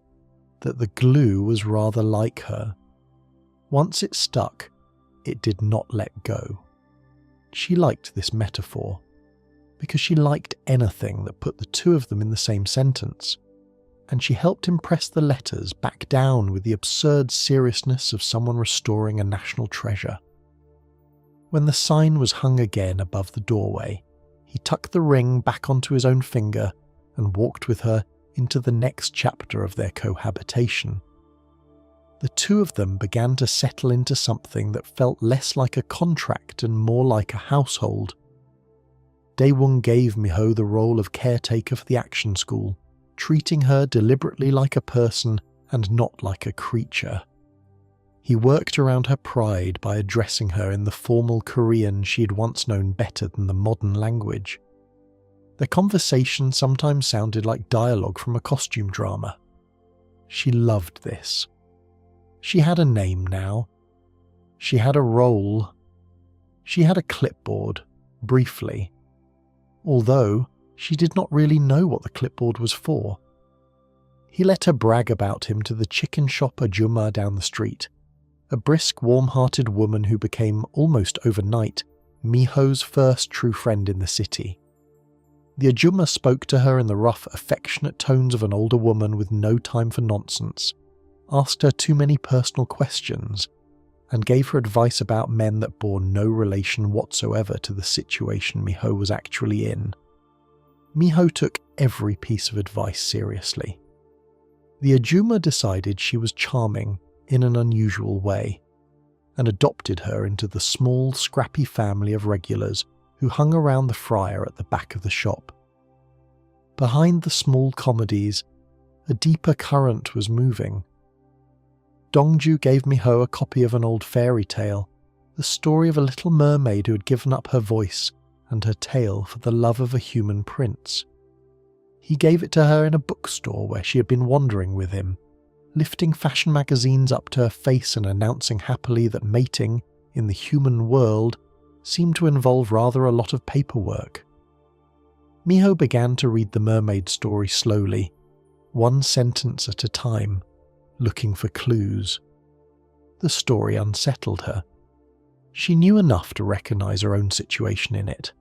that the glue was rather like her. Once it stuck, it did not let go. She liked this metaphor, because she liked anything that put the two of them in the same sentence, and she helped him press the letters back down with the absurd seriousness of someone restoring a national treasure. When the sign was hung again above the doorway, he tucked the ring back onto his own finger and walked with her into the next chapter of their cohabitation. The two of them began to settle into something that felt less like a contract and more like a household. Dae-woong gave Miho the role of caretaker for the action school, treating her deliberately like a person and not like a creature. He worked around her pride by addressing her in the formal Korean she had once known better than the modern language. Their conversation sometimes sounded like dialogue from a costume drama. She loved this. She had a name now. She had a role. She had a clipboard, briefly. Although she did not really know what the clipboard was for. He let her brag about him to the chicken shop Ajuma down the street, a brisk, warm-hearted woman who became, almost overnight, Miho's first true friend in the city. The Ajuma spoke to her in the rough, affectionate tones of an older woman with no time for nonsense, asked her too many personal questions, and gave her advice about men that bore no relation whatsoever to the situation Miho was actually in. Miho took every piece of advice seriously. The Ajuma decided she was charming in an unusual way, and adopted her into the small, scrappy family of regulars who hung around the fryer at the back of the shop. Behind the small comedies, a deeper current was moving. Dongju gave Miho a copy of an old fairy tale, the story of a little mermaid who had given up her voice and her tail for the love of a human prince. He gave it to her in a bookstore where she had been wandering with him, lifting fashion magazines up to her face and announcing happily that mating, in the human world, seemed to involve rather a lot of paperwork. Miho began to read the mermaid story slowly, one sentence at a time, looking for clues. The story unsettled her. She knew enough to recognize her own situation in it.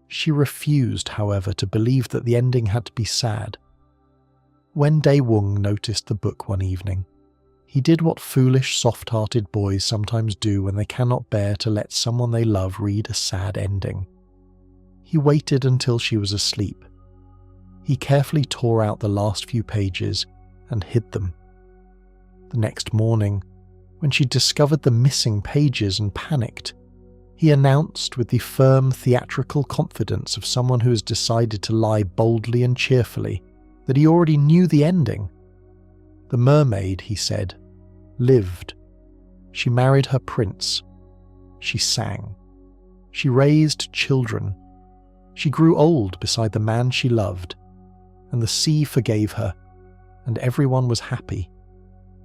She refused, however, to believe that the ending had to be sad. When Dae-woong noticed the book one evening, he did what foolish, soft-hearted boys sometimes do when they cannot bear to let someone they love read a sad ending. He waited until she was asleep. He carefully tore out the last few pages and hid them. The next morning, when she discovered the missing pages and panicked, he announced with the firm theatrical confidence of someone who has decided to lie boldly and cheerfully that he already knew the ending. The mermaid, he said, lived. She married her prince. She sang. She raised children. She grew old beside the man she loved, and the sea forgave her, and everyone was happy.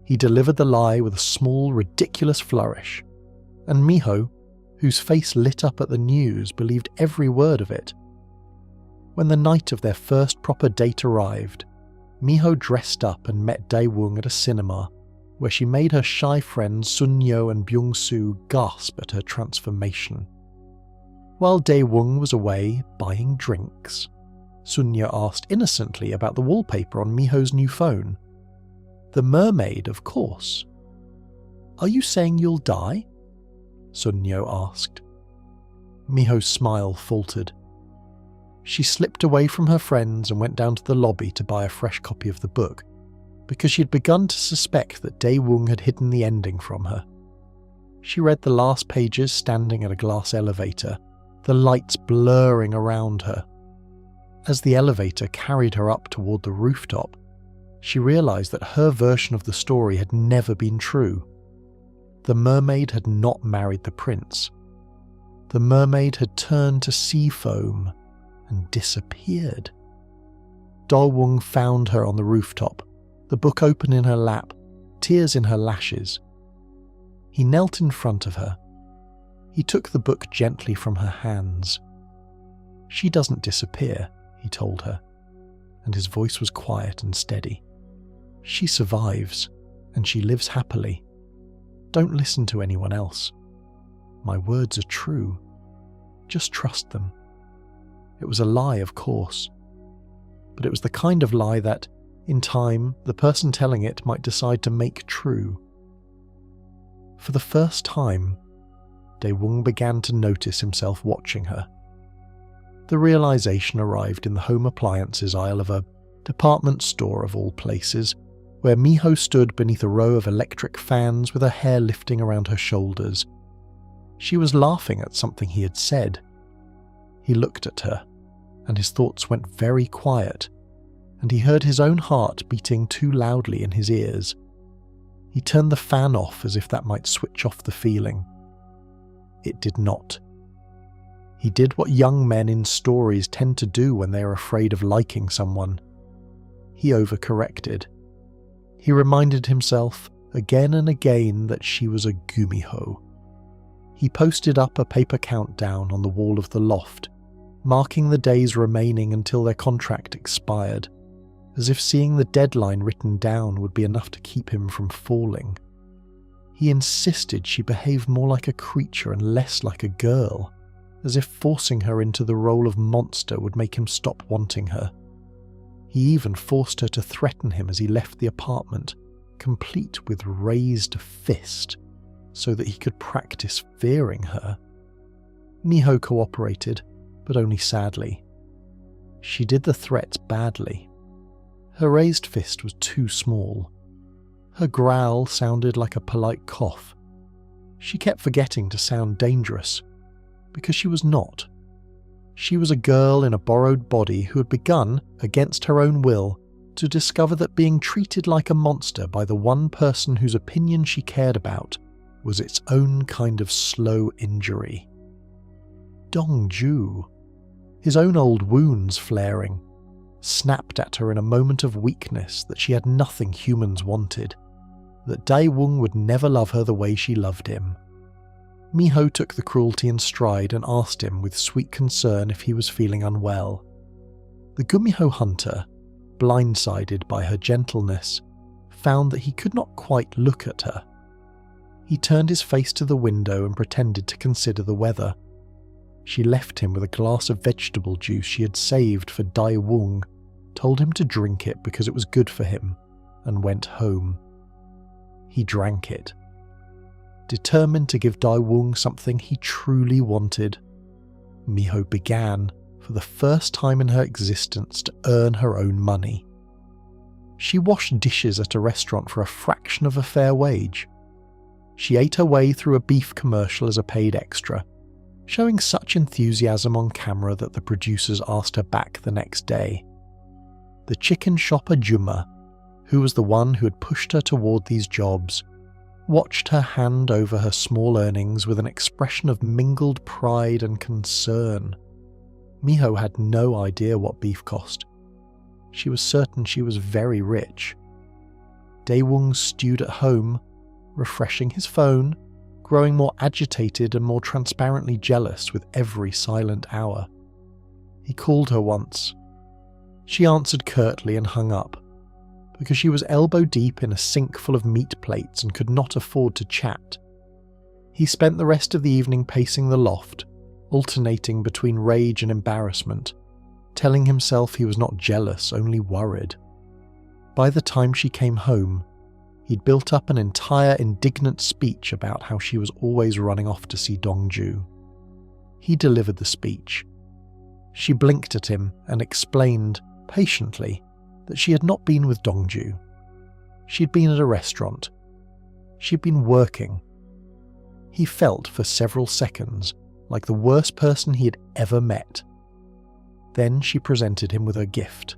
He delivered the lie with a small, ridiculous flourish, and Miho, whose face lit up at the news, believed every word of it. When the night of their first proper date arrived, Miho dressed up and met Dae-woong at a cinema, where she made her shy friends Sun-yo and Byung-soo gasp at her transformation. While Dae-woong was away buying drinks, Sun-yo asked innocently about the wallpaper on Miho's new phone. The mermaid, of course. "Are you saying you'll die?" Sun-yo asked. Miho's smile faltered. She slipped away from her friends and went down to the lobby to buy a fresh copy of the book, because she had begun to suspect that Dae-woong had hidden the ending from her. She read the last pages standing at a glass elevator, the lights blurring around her. As the elevator carried her up toward the rooftop, she realized that her version of the story had never been true. The mermaid had not married the prince. The mermaid had turned to sea foam and disappeared. Dae-woong found her on the rooftop, the book open in her lap, tears in her lashes. He knelt in front of her. He took the book gently from her hands. "She doesn't disappear," he told her, and his voice was quiet and steady. "She survives, and she lives happily. Don't listen to anyone else. My words are true. Just trust them." It was a lie, of course, but it was the kind of lie that, in time, the person telling it might decide to make true. For the first time, Dae-woong began to notice himself watching her. The realization arrived in the home appliances aisle of a department store of all places, where Miho stood beneath a row of electric fans with her hair lifting around her shoulders. She was laughing at something he had said. He looked at her, and his thoughts went very quiet, and he heard his own heart beating too loudly in his ears. He turned the fan off as if that might switch off the feeling. It did not. He did what young men in stories tend to do when they are afraid of liking someone. He overcorrected. He reminded himself again and again that she was a gumiho. He posted up a paper countdown on the wall of the loft, marking the days remaining until their contract expired, as if seeing the deadline written down would be enough to keep him from falling. He insisted she behave more like a creature and less like a girl, as if forcing her into the role of monster would make him stop wanting her. He even forced her to threaten him as he left the apartment, complete with raised fist, so that he could practice fearing her. Miho cooperated, but only sadly. She did the threats badly. Her raised fist was too small. Her growl sounded like a polite cough. She kept forgetting to sound dangerous, because she was not. She was a girl in a borrowed body who had begun, against her own will, to discover that being treated like a monster by the one person whose opinion she cared about was its own kind of slow injury. Dong-ju, his own old wounds flaring, snapped at her in a moment of weakness that she had nothing humans wanted, that Dae-woong would never love her the way she loved him. Miho took the cruelty in stride and asked him with sweet concern if he was feeling unwell. The gumiho hunter, blindsided by her gentleness, found that he could not quite look at her. He turned his face to the window and pretended to consider the weather. She left him with a glass of vegetable juice she had saved for Dai Wung, told him to drink it because it was good for him, and went home. He drank it, determined to give Dai Wung something he truly wanted. Miho began, for the first time in her existence, to earn her own money. She washed dishes at a restaurant for a fraction of a fair wage. She ate her way through a beef commercial as a paid extra, showing such enthusiasm on camera that the producers asked her back the next day. The chicken shopper Juma, who was the one who had pushed her toward these jobs, watched her hand over her small earnings with an expression of mingled pride and concern. Miho had no idea what beef cost. She was certain she was very rich. Daewung stewed at home, refreshing his phone, growing more agitated and more transparently jealous with every silent hour. He called her once. She answered curtly and hung up, because she was elbow deep in a sink full of meat plates and could not afford to chat. He spent the rest of the evening pacing the loft, alternating between rage and embarrassment, telling himself he was not jealous, only worried. By the time she came home, he'd built up an entire indignant speech about how she was always running off to see Dongju. He delivered the speech. She blinked at him and explained, patiently, that she had not been with Dongju. She'd been at a restaurant. She'd been working. He felt for several seconds like the worst person he had ever met. Then she presented him with her gift.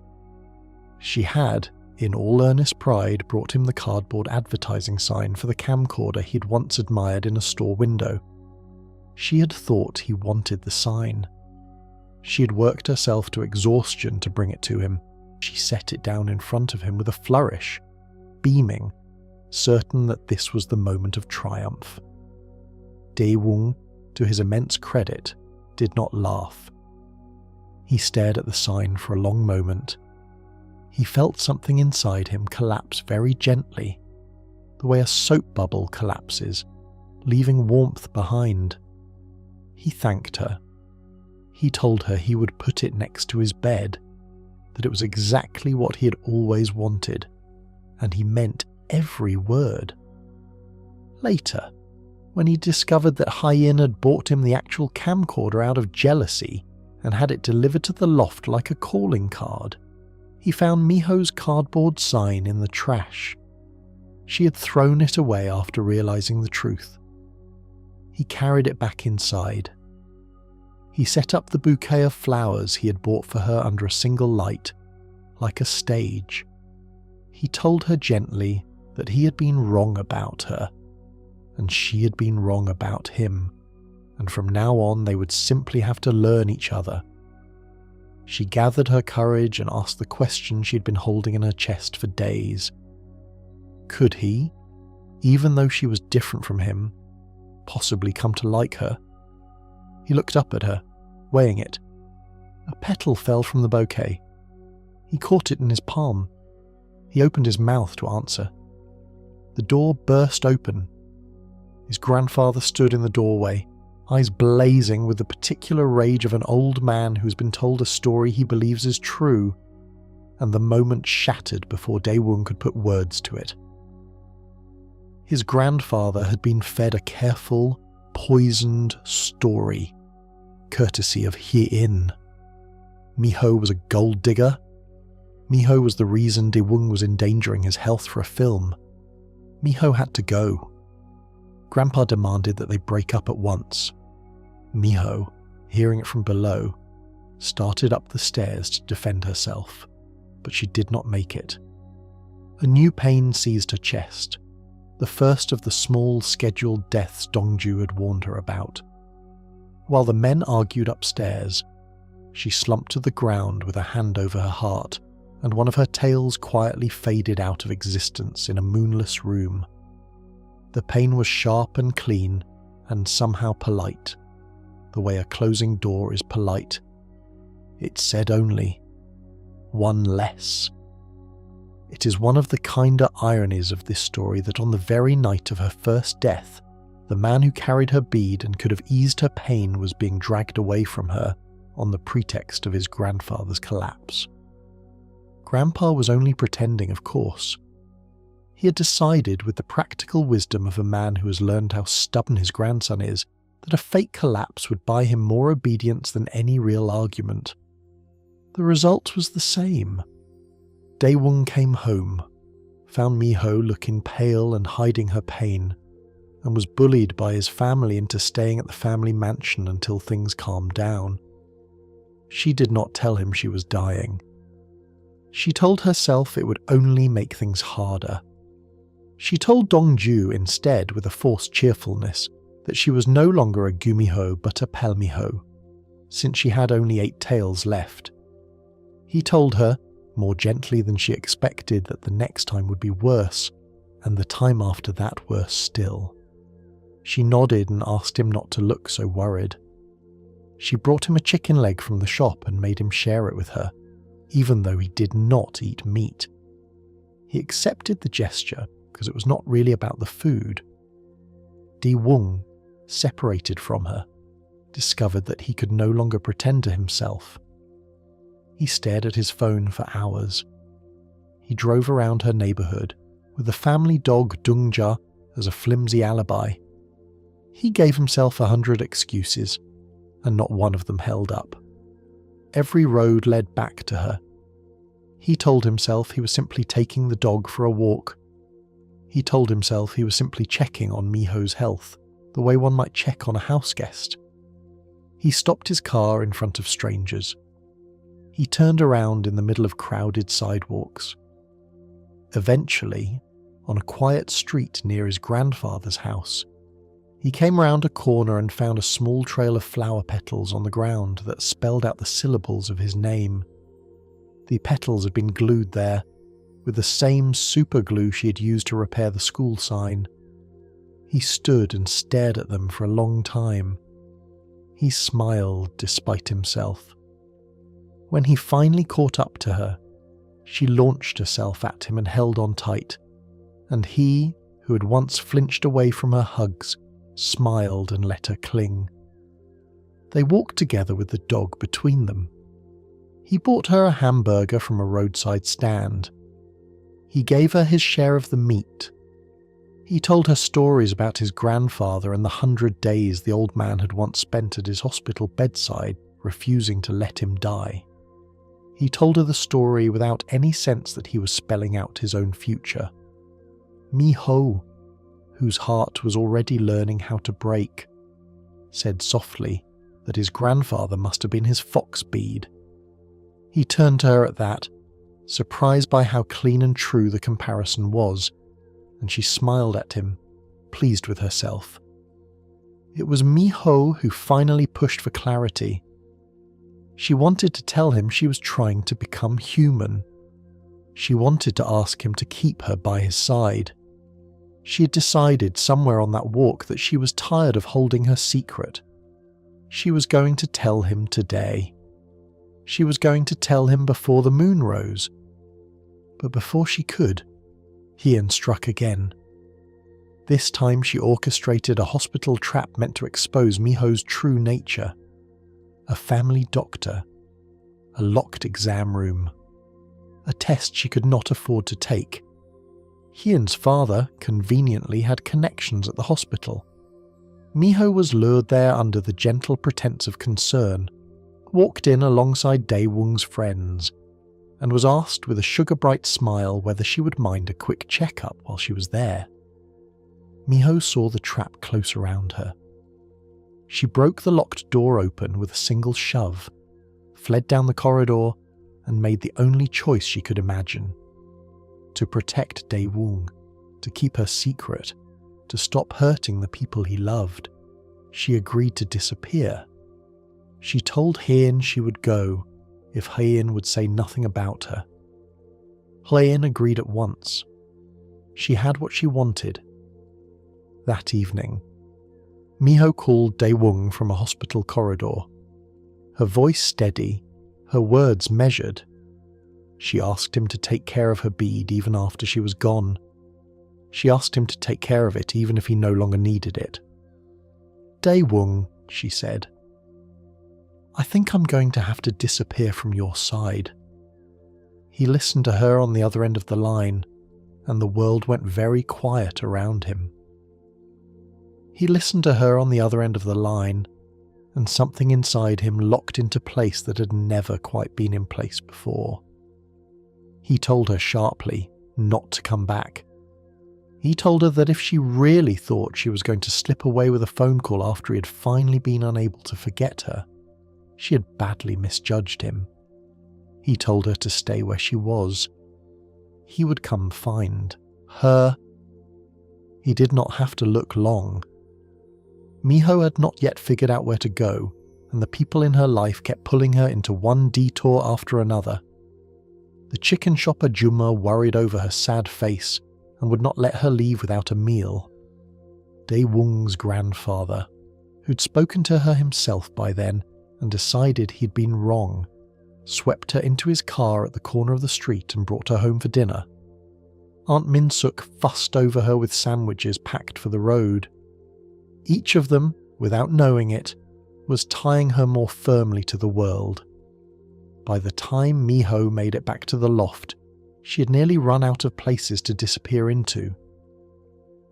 She had, in all earnest pride, brought him the cardboard advertising sign for the camcorder he'd once admired in a store window. She had thought he wanted the sign. She had worked herself to exhaustion to bring it to him. She set it down in front of him with a flourish, beaming, certain that this was the moment of triumph. Daewung, to his immense credit, did not laugh. He stared at the sign for a long moment. He felt something inside him collapse very gently, the way a soap bubble collapses, leaving warmth behind. He thanked her. He told her he would put it next to his bed, that it was exactly what he had always wanted, and he meant every word. Later, when he discovered that Hyein had bought him the actual camcorder out of jealousy and had it delivered to the loft like a calling card, he found Miho's cardboard sign in the trash. She had thrown it away after realizing the truth. He carried it back inside. He set up the bouquet of flowers he had bought for her under a single light, like a stage. He told her gently that he had been wrong about her, and she had been wrong about him, and from now on they would simply have to learn each other. She gathered her courage and asked the question she'd been holding in her chest for days. Could he, even though she was different from him, possibly come to like her? He looked up at her, weighing it. A petal fell from the bouquet. He caught it in his palm. He opened his mouth to answer. The door burst open. His grandfather stood in the doorway, eyes blazing with the particular rage of an old man who's been told a story he believes is true, and the moment shattered before Daewung could put words to it. His grandfather had been fed a careful, poisoned story, courtesy of Hyein. Miho was a gold digger. Miho was the reason Daewung was endangering his health for a film. Miho had to go. Grandpa demanded that they break up at once. Miho, hearing it from below, started up the stairs to defend herself, but she did not make it. A new pain seized her chest, the first of the small scheduled deaths Dongju had warned her about. While the men argued upstairs, she slumped to the ground with a hand over her heart, and one of her tails quietly faded out of existence in a moonless room. The pain was sharp and clean, and somehow polite, the way a closing door is polite. It said only, "One less." It is one of the kinder ironies of this story that on the very night of her first death, the man who carried her bead and could have eased her pain was being dragged away from her on the pretext of his grandfather's collapse. Grandpa was only pretending, of course. He had decided, with the practical wisdom of a man who has learned how stubborn his grandson is, that a fake collapse would buy him more obedience than any real argument. The result was the same. Daewoo came home, found Miho looking pale and hiding her pain, and was bullied by his family into staying at the family mansion until things calmed down. She did not tell him she was dying. She told herself it would only make things harder. She told Dongju instead, with a forced cheerfulness, that she was no longer a Gumiho but a Palmiho, since she had only 8 tails left. He told her, more gently than she expected, that the next time would be worse, and the time after that worse still. She nodded and asked him not to look so worried. She brought him a chicken leg from the shop and made him share it with her, even though he did not eat meat. He accepted the gesture because it was not really about the food. Daewoo, separated from her, discovered that he could no longer pretend to himself. He stared at his phone for hours. He drove around her neighbourhood with the family dog Dungja as a flimsy alibi. He gave himself 100 excuses, and not one of them held up. Every road led back to her. He told himself he was simply taking the dog for a walk. He told himself he was simply checking on Miho's health, the way one might check on a houseguest. He stopped his car in front of strangers. He turned around in the middle of crowded sidewalks. Eventually, on a quiet street near his grandfather's house, he came round a corner and found a small trail of flower petals on the ground that spelled out the syllables of his name. The petals had been glued there, with the same super glue she had used to repair the school sign. He stood and stared at them for a long time. He smiled despite himself. When he finally caught up to her, she launched herself at him and held on tight, and he, who had once flinched away from her hugs, smiled and let her cling. They walked together with the dog between them. He bought her a hamburger from a roadside stand. He gave her his share of the meat. He told her stories about his grandfather and the 100 days the old man had once spent at his hospital bedside, refusing to let him die. He told her the story without any sense that he was spelling out his own future. Miho, whose heart was already learning how to break, said softly that his grandfather must have been his fox bead. He turned to her at that, surprised by how clean and true the comparison was, and she smiled at him, pleased with herself. It was Miho who finally pushed for clarity. She wanted to tell him she was trying to become human. She wanted to ask him to keep her by his side. She had decided somewhere on that walk that she was tired of holding her secret. She was going to tell him today. She was going to tell him before the moon rose. But before she could, Hien struck again. This time she orchestrated a hospital trap meant to expose Miho's true nature. A family doctor. A locked exam room. A test she could not afford to take. Hien's father, conveniently, had connections at the hospital. Miho was lured there under the gentle pretense of concern, walked in alongside Daewoo's friends, and was asked with a sugar-bright smile whether she would mind a quick check-up while she was there. Miho saw the trap close around her. She broke the locked door open with a single shove, fled down the corridor, and made the only choice she could imagine. To protect Daewoo, to keep her secret, to stop hurting the people he loved, she agreed to disappear. She told Hien she would go if Hien would say nothing about her. Hien agreed at once. She had what she wanted. That evening, Miho called Daewoo from a hospital corridor. Her voice steady, her words measured. She asked him to take care of her bead even after she was gone. She asked him to take care of it even if he no longer needed it. "Dae-woong," she said, "I think I'm going to have to disappear from your side." He listened to her on the other end of the line, and the world went very quiet around him. He listened to her on the other end of the line, and something inside him locked into place that had never quite been in place before. He told her sharply not to come back. He told her that if she really thought she was going to slip away with a phone call after he had finally been unable to forget her, she had badly misjudged him. He told her to stay where she was. He would come find her. He did not have to look long. Miho had not yet figured out where to go, and the people in her life kept pulling her into one detour after another. The chicken shopper Juma worried over her sad face and would not let her leave without a meal. Dae-woong's grandfather, who'd spoken to her himself by then and decided he'd been wrong, swept her into his car at the corner of the street and brought her home for dinner. Aunt Min-suk fussed over her with sandwiches packed for the road. Each of them, without knowing it, was tying her more firmly to the world. By the time Miho made it back to the loft, she had nearly run out of places to disappear into.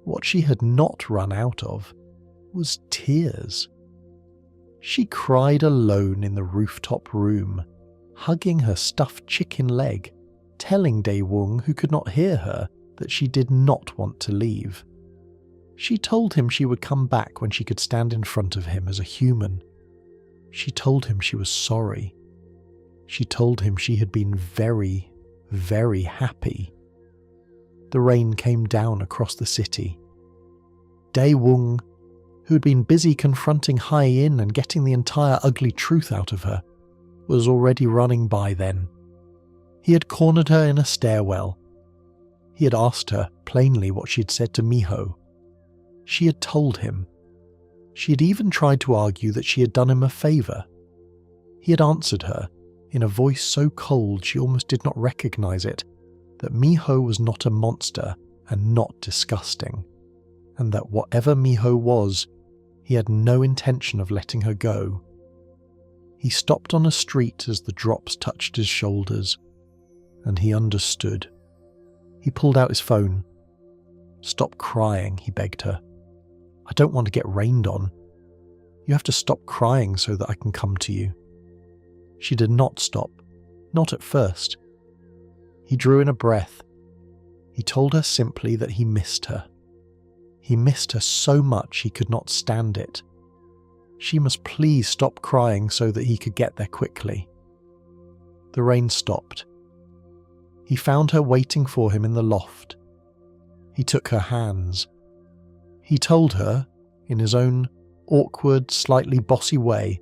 What she had not run out of was tears. She cried alone in the rooftop room, hugging her stuffed chicken leg, telling Dae-woong, who could not hear her, that she did not want to leave. She told him she would come back when she could stand in front of him as a human. She told him she was sorry. She told him she had been very, very happy. The rain came down across the city. Dae-woong, who had been busy confronting Hai-in and getting the entire ugly truth out of her, was already running by then. He had cornered her in a stairwell. He had asked her plainly what she had said to Miho. She had told him. She had even tried to argue that she had done him a favour. He had answered her, in a voice so cold she almost did not recognise it, that Miho was not a monster and not disgusting, and that whatever Miho was, he had no intention of letting her go. He stopped on a street as the drops touched his shoulders, and he understood. He pulled out his phone. "Stop crying," he begged her. "I don't want to get rained on. You have to stop crying so that I can come to you." She did not stop, not at first. He drew in a breath. He told her simply that he missed her. He missed her so much he could not stand it. She must please stop crying so that he could get there quickly. The rain stopped. He found her waiting for him in the loft. He took her hands. He told her, in his own awkward, slightly bossy way,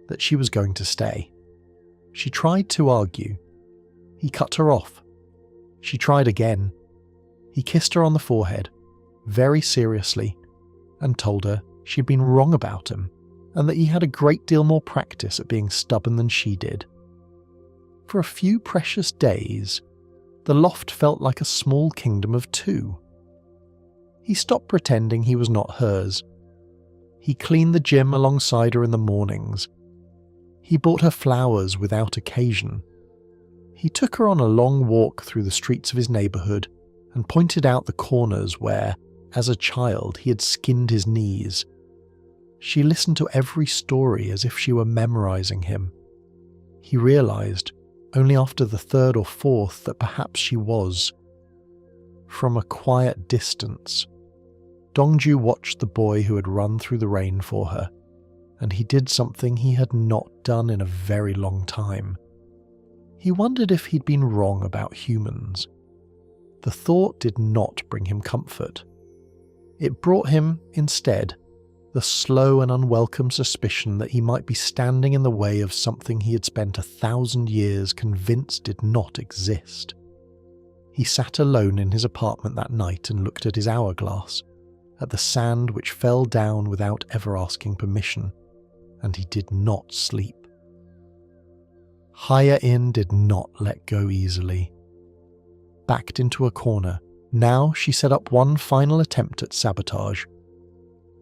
that she was going to stay. She tried to argue. He cut her off. She tried again. He kissed her on the forehead, very seriously, and told her she'd been wrong about him, and that he had a great deal more practice at being stubborn than she did. For a few precious days, the loft felt like a small kingdom of two. He stopped pretending he was not hers. He cleaned the gym alongside her in the mornings. He bought her flowers without occasion. He took her on a long walk through the streets of his neighbourhood and pointed out the corners where, as a child, he had skinned his knees. She listened to every story as if she were memorising him. He realised, only after the third or fourth, that perhaps she was. From a quiet distance, Dongju watched the boy who had run through the rain for her, and he did something he had not done in a very long time. He wondered if he'd been wrong about humans. The thought did not bring him comfort. It brought him, instead, the slow and unwelcome suspicion that he might be standing in the way of something he had spent 1,000 years convinced did not exist. He sat alone in his apartment that night and looked at his hourglass, at the sand which fell down without ever asking permission, and he did not sleep. Haya-in did not let go easily. Backed into a corner, now she set up one final attempt at sabotage.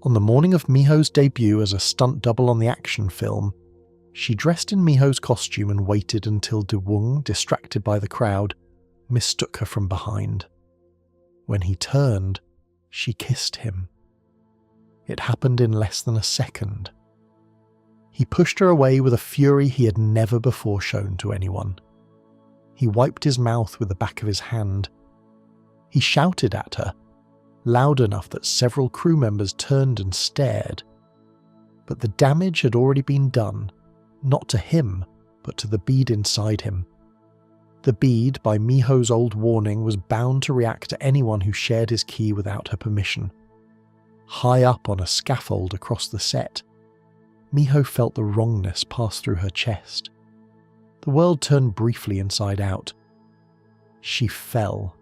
On the morning of Miho's debut as a stunt double on the action film, she dressed in Miho's costume and waited until Daewoo, distracted by the crowd, mistook her from behind. When he turned, she kissed him. It happened in less than a second. He pushed her away with a fury he had never before shown to anyone. He wiped his mouth with the back of his hand. He shouted at her, loud enough that several crew members turned and stared. But the damage had already been done, not to him, but to the bead inside him. The bead, by Miho's old warning, was bound to react to anyone who shared his key without her permission. High up on a scaffold across the set, Miho felt the wrongness pass through her chest. The world turned briefly inside out. She fell.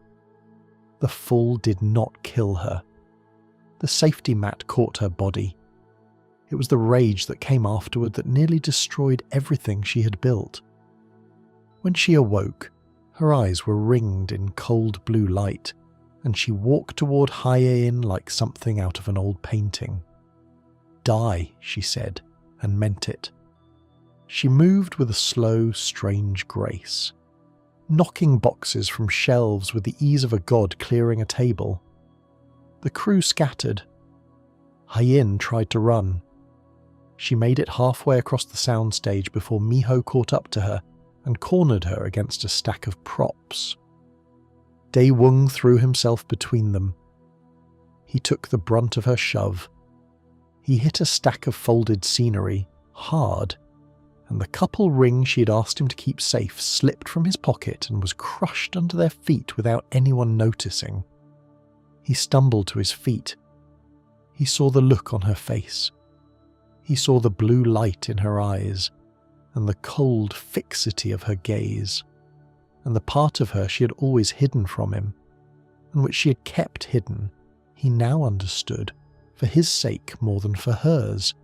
The fall did not kill her. The safety mat caught her body. It was the rage that came afterward that nearly destroyed everything she had built. When she awoke, her eyes were ringed in cold blue light, and she walked toward Hye-in like something out of an old painting. "Die," she said, and meant it. She moved with a slow, strange grace, knocking boxes from shelves with the ease of a god clearing a table. The crew scattered. Hye-in tried to run. She made it halfway across the soundstage before Miho caught up to her and cornered her against a stack of props. Daewoo threw himself between them. He took the brunt of her shove. He hit a stack of folded scenery, hard, and the couple ring she had asked him to keep safe slipped from his pocket and was crushed under their feet without anyone noticing. He stumbled to his feet. He saw the look on her face. He saw the blue light in her eyes, and the cold fixity of her gaze, and the part of her she had always hidden from him, and which she had kept hidden, he now understood, for his sake more than for hers.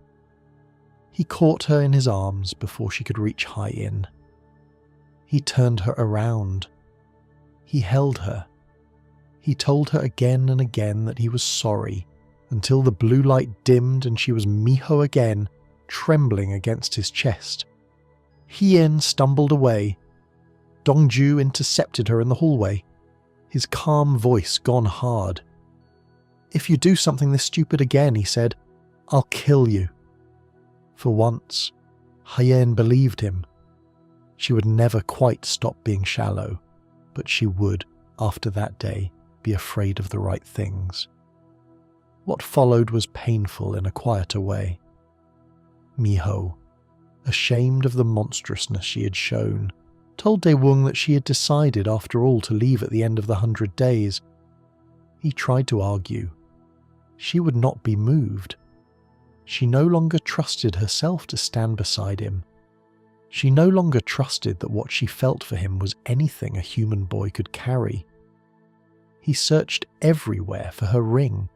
He caught her in his arms before she could reach Hye-in. He turned her around. He held her. He told her again and again that he was sorry, until the blue light dimmed and she was Miho again, trembling against his chest. Hye-in stumbled away. Dongju intercepted her in the hallway, his calm voice gone hard. "If you do something this stupid again," he said, "I'll kill you." For once, Hye-in believed him. She would never quite stop being shallow, but she would, after that day, be afraid of the right things. What followed was painful in a quieter way. Miho, ashamed of the monstrousness she had shown, told Daewoo that she had decided after all to leave at the end of the 100 days. He tried to argue. She would not be moved. She no longer trusted herself to stand beside him. She no longer trusted that what she felt for him was anything a human boy could carry. He searched everywhere for her ring.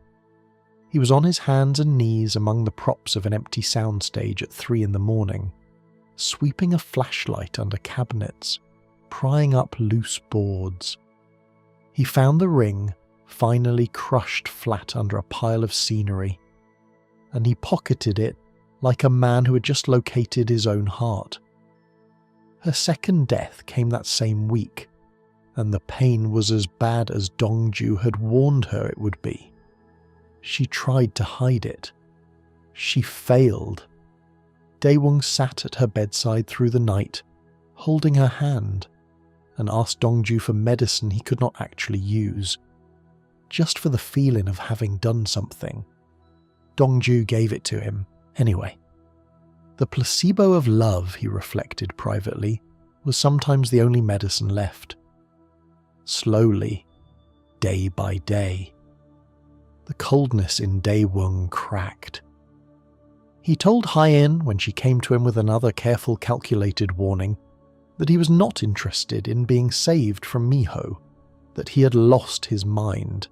He was on his hands and knees among the props of an empty soundstage at 3 a.m, sweeping a flashlight under cabinets, prying up loose boards. He found the ring, finally crushed flat under a pile of scenery, and he pocketed it like a man who had just located his own heart. Her second death came that same week, and the pain was as bad as Dongju had warned her it would be. She tried to hide it. She failed. Daewoo sat at her bedside through the night, holding her hand, and asked Dongju for medicine he could not actually use, just for the feeling of having done something. Dongju gave it to him, anyway. The placebo of love, he reflected privately, was sometimes the only medicine left. Slowly, day by day, the coldness in Daewoo cracked. He told Hye-in, when she came to him with another careful calculated warning, that he was not interested in being saved from Miho, that he had lost his mind,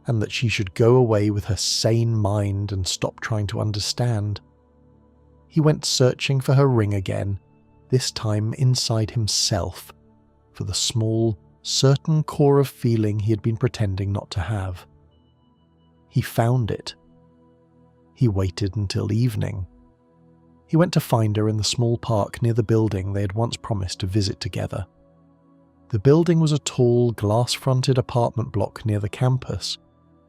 and that she should go away with her sane mind and stop trying to understand. He went searching for her ring again, this time inside himself, for the small, certain core of feeling he had been pretending not to have. He found it. He waited until evening. He went to find her in the small park near the building they had once promised to visit together. The building was a tall, glass-fronted apartment block near the campus,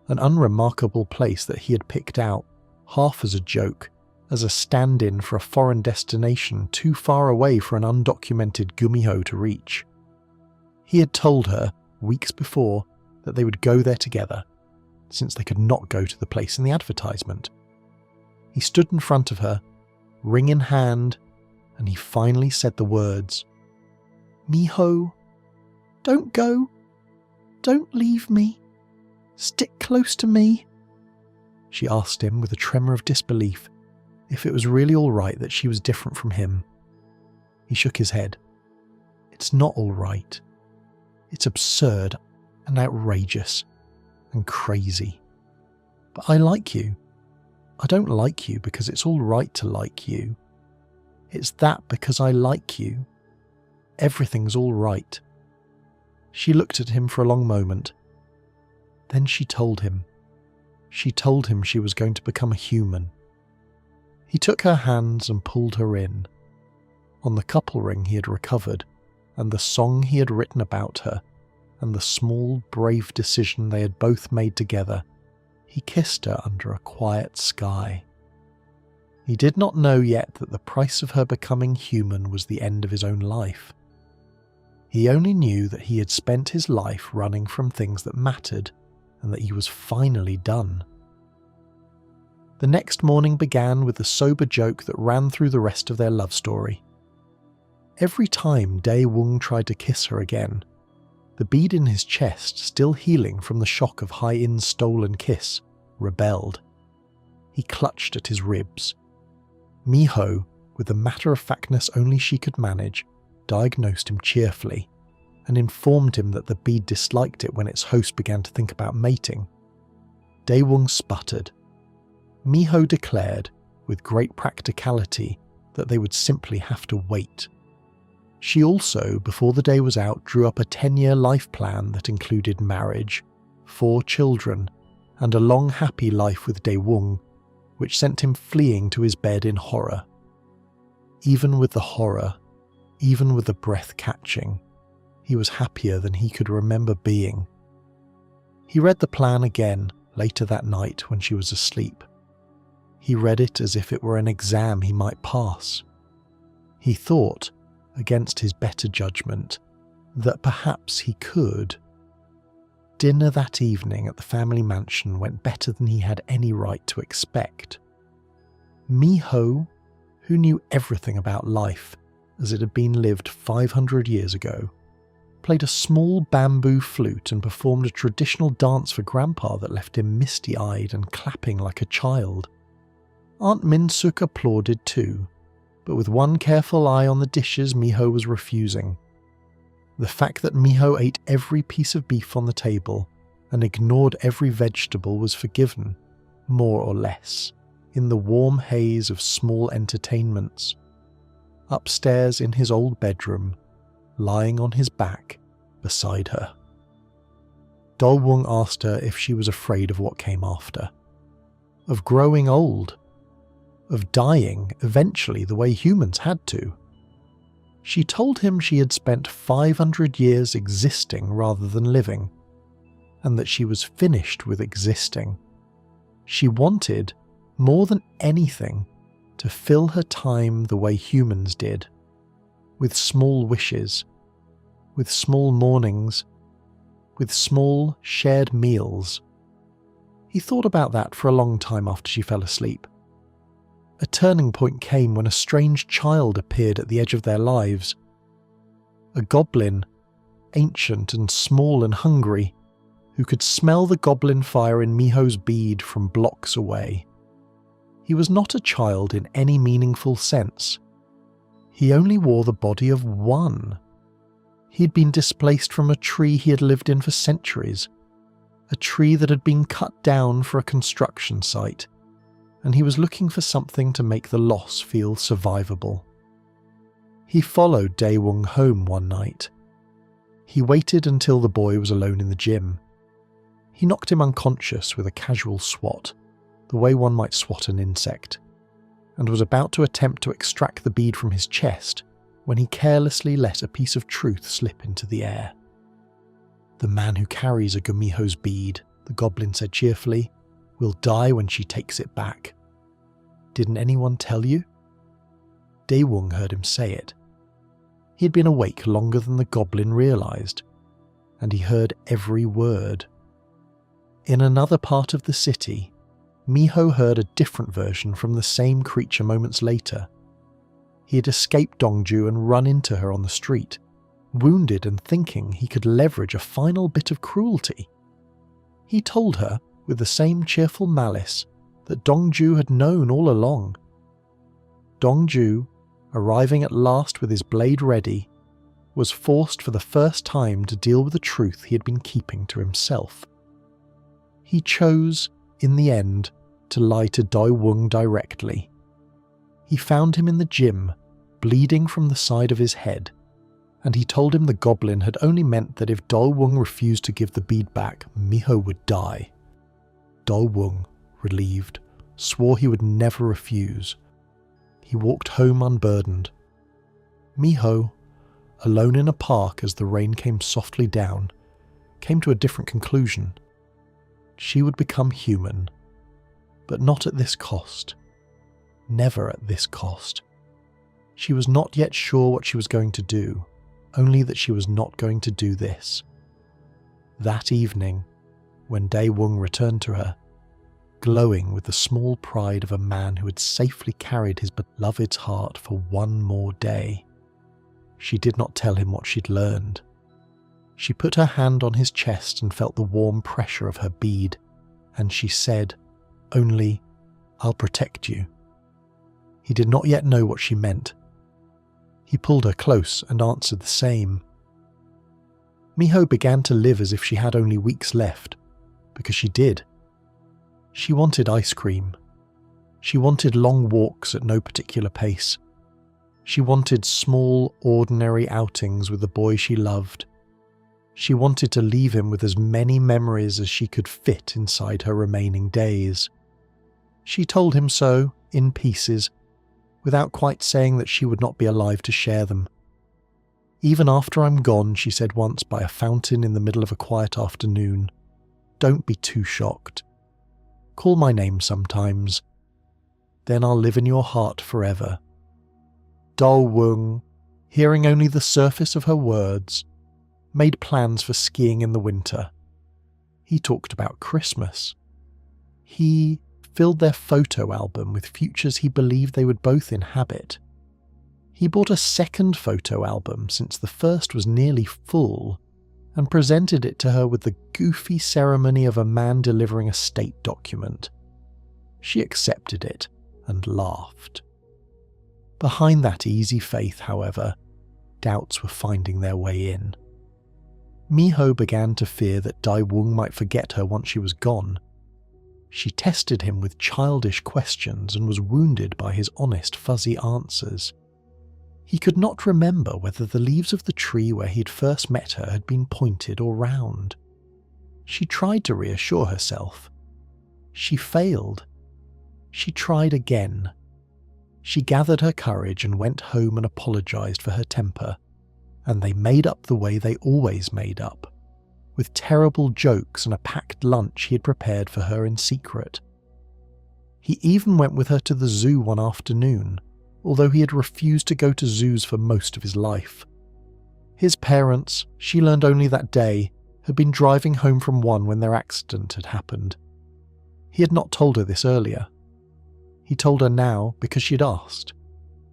an unremarkable place that he had picked out, half as a joke, as a stand-in for a foreign destination too far away for an undocumented Gumiho to reach. He had told her, weeks before, that they would go there together, since they could not go to the place in the advertisement. He stood in front of her, ring in hand, and he finally said the words, "Miho, don't go. Don't leave me. Stick close to me." She asked him with a tremor of disbelief if it was really all right that she was different from him. He shook his head. "It's not all right. It's absurd and outrageous and crazy. But I like you. I don't like you because it's all right to like you. It's that because I like you. Everything's all right." She looked at him for a long moment. Then she told him. She told him she was going to become a human. He took her hands and pulled her in. On the couple ring he had recovered, and the song he had written about her, and the small, brave decision they had both made together, he kissed her under a quiet sky. He did not know yet that the price of her becoming human was the end of his own life. He only knew that he had spent his life running from things that mattered, and that he was finally done. The next morning began with the sober joke that ran through the rest of their love story. Every time Dae-woong tried to kiss her again, the bead in his chest, still healing from the shock of Hai-in's stolen kiss, rebelled. He clutched at his ribs. Miho, with the matter-of-factness only she could manage, diagnosed him cheerfully, and informed him that the bead disliked it when its host began to think about mating. Dae-woong sputtered. Miho declared, with great practicality, that they would simply have to wait. She also, before the day was out, drew up a 10-year life plan that included marriage, 4 children, and a long happy life with Dae-woong, which sent him fleeing to his bed in horror. Even with the horror, even with the breath-catching, he was happier than he could remember being. He read the plan again later that night when she was asleep. He read it as if it were an exam he might pass. He thought, against his better judgment, that perhaps he could. Dinner that evening at the family mansion went better than he had any right to expect. Miho, who knew everything about life as it had been lived 500 years ago, played a small bamboo flute and performed a traditional dance for Grandpa that left him misty-eyed and clapping like a child. Aunt Minsuk applauded too, but with one careful eye on the dishes Miho was refusing. The fact that Miho ate every piece of beef on the table and ignored every vegetable was forgiven, more or less, in the warm haze of small entertainments. Upstairs in his old bedroom, lying on his back beside her. Dae-woong asked her if she was afraid of what came after. Of growing old. Of dying eventually the way humans had to. She told him she had spent 500 years existing rather than living, and that she was finished with existing. She wanted, more than anything, to fill her time the way humans did, with small wishes, with small mornings, with small shared meals. He thought about that for a long time after she fell asleep. A turning point came when a strange child appeared at the edge of their lives. A goblin, ancient and small and hungry, who could smell the goblin fire in Miho's bead from blocks away. He was not a child in any meaningful sense. He only wore the body of one. He had been displaced from a tree he had lived in for centuries, a tree that had been cut down for a construction site, and he was looking for something to make the loss feel survivable. He followed Daewoo home one night. He waited until the boy was alone in the gym. He knocked him unconscious with a casual swat, the way one might swat an insect, and was about to attempt to extract the bead from his chest when he carelessly let a piece of truth slip into the air. "The man who carries a Gumiho's bead," the goblin said cheerfully, "will die when she takes it back. Didn't anyone tell you?" Daewoo heard him say it. He had been awake longer than the goblin realised, and he heard every word. In another part of the city, Miho heard a different version from the same creature moments later. He had escaped Dongju and run into her on the street, wounded and thinking he could leverage a final bit of cruelty. He told her, with the same cheerful malice, that Dongju had known all along. Dongju, arriving at last with his blade ready, was forced for the first time to deal with the truth he had been keeping to himself. He chose, in the end, to lie to Daewoo directly. He found him in the gym, bleeding from the side of his head, and he told him the goblin had only meant that if Daewoo refused to give the bead back, Miho would die. Daewoo, relieved, swore he would never refuse. He walked home unburdened. Miho, alone in a park as the rain came softly down, came to a different conclusion. She would become human, but not at this cost. Never at this cost. She was not yet sure what she was going to do, only that she was not going to do this. That evening, when Daewoo returned to her, glowing with the small pride of a man who had safely carried his beloved's heart for one more day, she did not tell him what she'd learned. She put her hand on his chest and felt the warm pressure of her bead, and she said, only, "I'll protect you." He did not yet know what she meant. He pulled her close and answered the same. Miho began to live as if she had only weeks left, because she did. She wanted ice cream. She wanted long walks at no particular pace. She wanted small, ordinary outings with the boy she loved. She wanted to leave him with as many memories as she could fit inside her remaining days. She told him so, in pieces, without quite saying that she would not be alive to share them. "Even after I'm gone," she said once by a fountain in the middle of a quiet afternoon, "don't be too shocked. Call my name sometimes. Then I'll live in your heart forever." Daewoo, hearing only the surface of her words, made plans for skiing in the winter. He talked about Christmas. He filled their photo album with futures he believed they would both inhabit. He bought a second photo album since the first was nearly full, and presented it to her with the goofy ceremony of a man delivering a state document. She accepted it and laughed. Behind that easy faith, however, doubts were finding their way in. Miho began to fear that Daewoo might forget her once she was gone. She tested him with childish questions and was wounded by his honest, fuzzy answers. He could not remember whether the leaves of the tree where he'd first met her had been pointed or round. She tried to reassure herself. She failed. She tried again. She gathered her courage and went home and apologised for her temper, and they made up the way they always made up, with terrible jokes and a packed lunch he had prepared for her in secret. He even went with her to the zoo one afternoon, although he had refused to go to zoos for most of his life. His parents, she learned only that day, had been driving home from one when their accident had happened. He had not told her this earlier. He told her now because she had asked,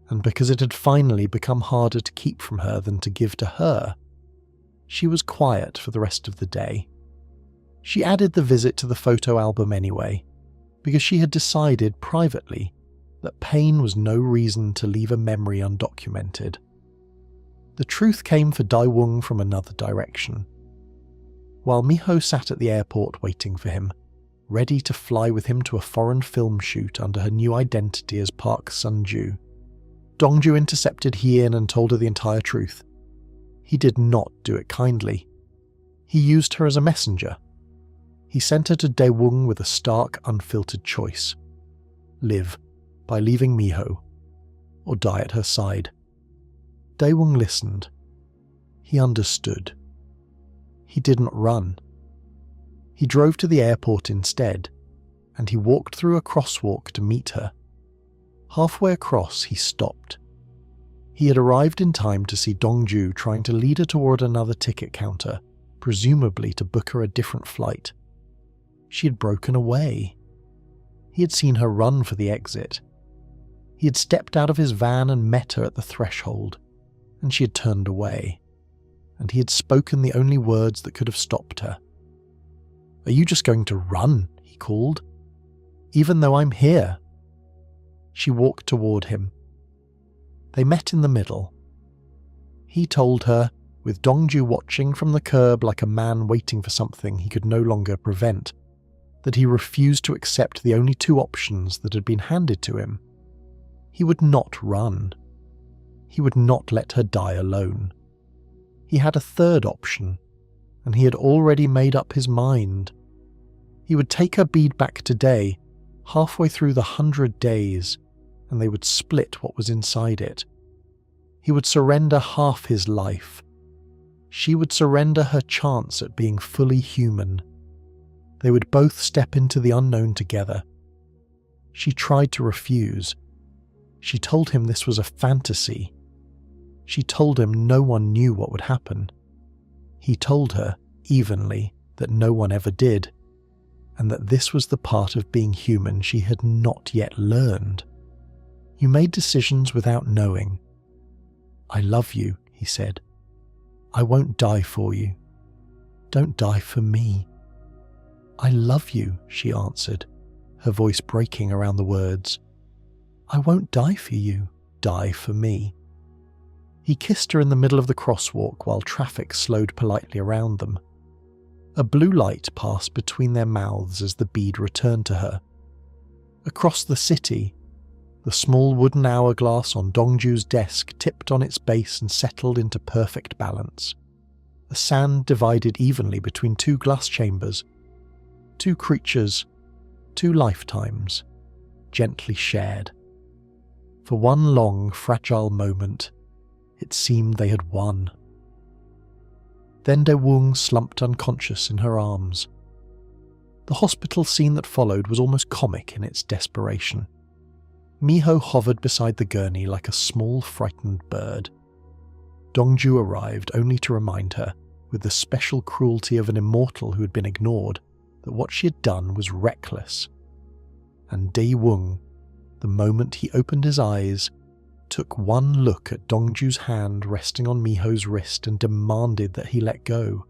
and because it had finally become harder to keep from her than to give to her. She was quiet for the rest of the day. She added the visit to the photo album anyway, because she had decided privately that pain was no reason to leave a memory undocumented. The truth came for Daewoo from another direction. While Miho sat at the airport waiting for him, ready to fly with him to a foreign film shoot under her new identity as Park Sunju, Dongju intercepted Hien and told her the entire truth. He did not do it kindly. He used her as a messenger. He sent her to Daewoo with a stark, unfiltered choice. Live by leaving Miho, or die at her side. Daewoo listened. He understood. He didn't run. He drove to the airport instead, and he walked through a crosswalk to meet her. Halfway across, he stopped. He had arrived in time to see Dongju trying to lead her toward another ticket counter, presumably to book her a different flight. She had broken away. He had seen her run for the exit. He had stepped out of his van and met her at the threshold, and she had turned away, and he had spoken the only words that could have stopped her. "Are you just going to run?" he called. "Even though I'm here." She walked toward him. They met in the middle. He told her, with Dongju watching from the curb like a man waiting for something he could no longer prevent, that he refused to accept the only two options that had been handed to him. He would not run. He would not let her die alone. He had a third option, and he had already made up his mind. He would take her bead back today, halfway through the 100 days, and they would split what was inside it. He would surrender half his life. She would surrender her chance at being fully human. They would both step into the unknown together. She tried to refuse. She told him this was a fantasy. She told him no one knew what would happen. He told her, evenly, that no one ever did, and that this was the part of being human she had not yet learned. "You made decisions without knowing." "I love you," he said. "I won't die for you. Don't die for me." "I love you," she answered, her voice breaking around the words. "I won't die for you. Die for me." He kissed her in the middle of the crosswalk while traffic slowed politely around them. A blue light passed between their mouths as the bead returned to her. Across the city, the small wooden hourglass on Dongju's desk tipped on its base and settled into perfect balance. The sand divided evenly between two glass chambers, two creatures, two lifetimes, gently shared. For one long, fragile moment, it seemed they had won. Then Daewoo slumped unconscious in her arms. The hospital scene that followed was almost comic in its desperation. Miho hovered beside the gurney like a small, frightened bird. Dongju arrived only to remind her, with the special cruelty of an immortal who had been ignored, that what she had done was reckless. And Daewoo, the moment he opened his eyes, took one look at Dongju's hand resting on Miho's wrist and demanded that he let go,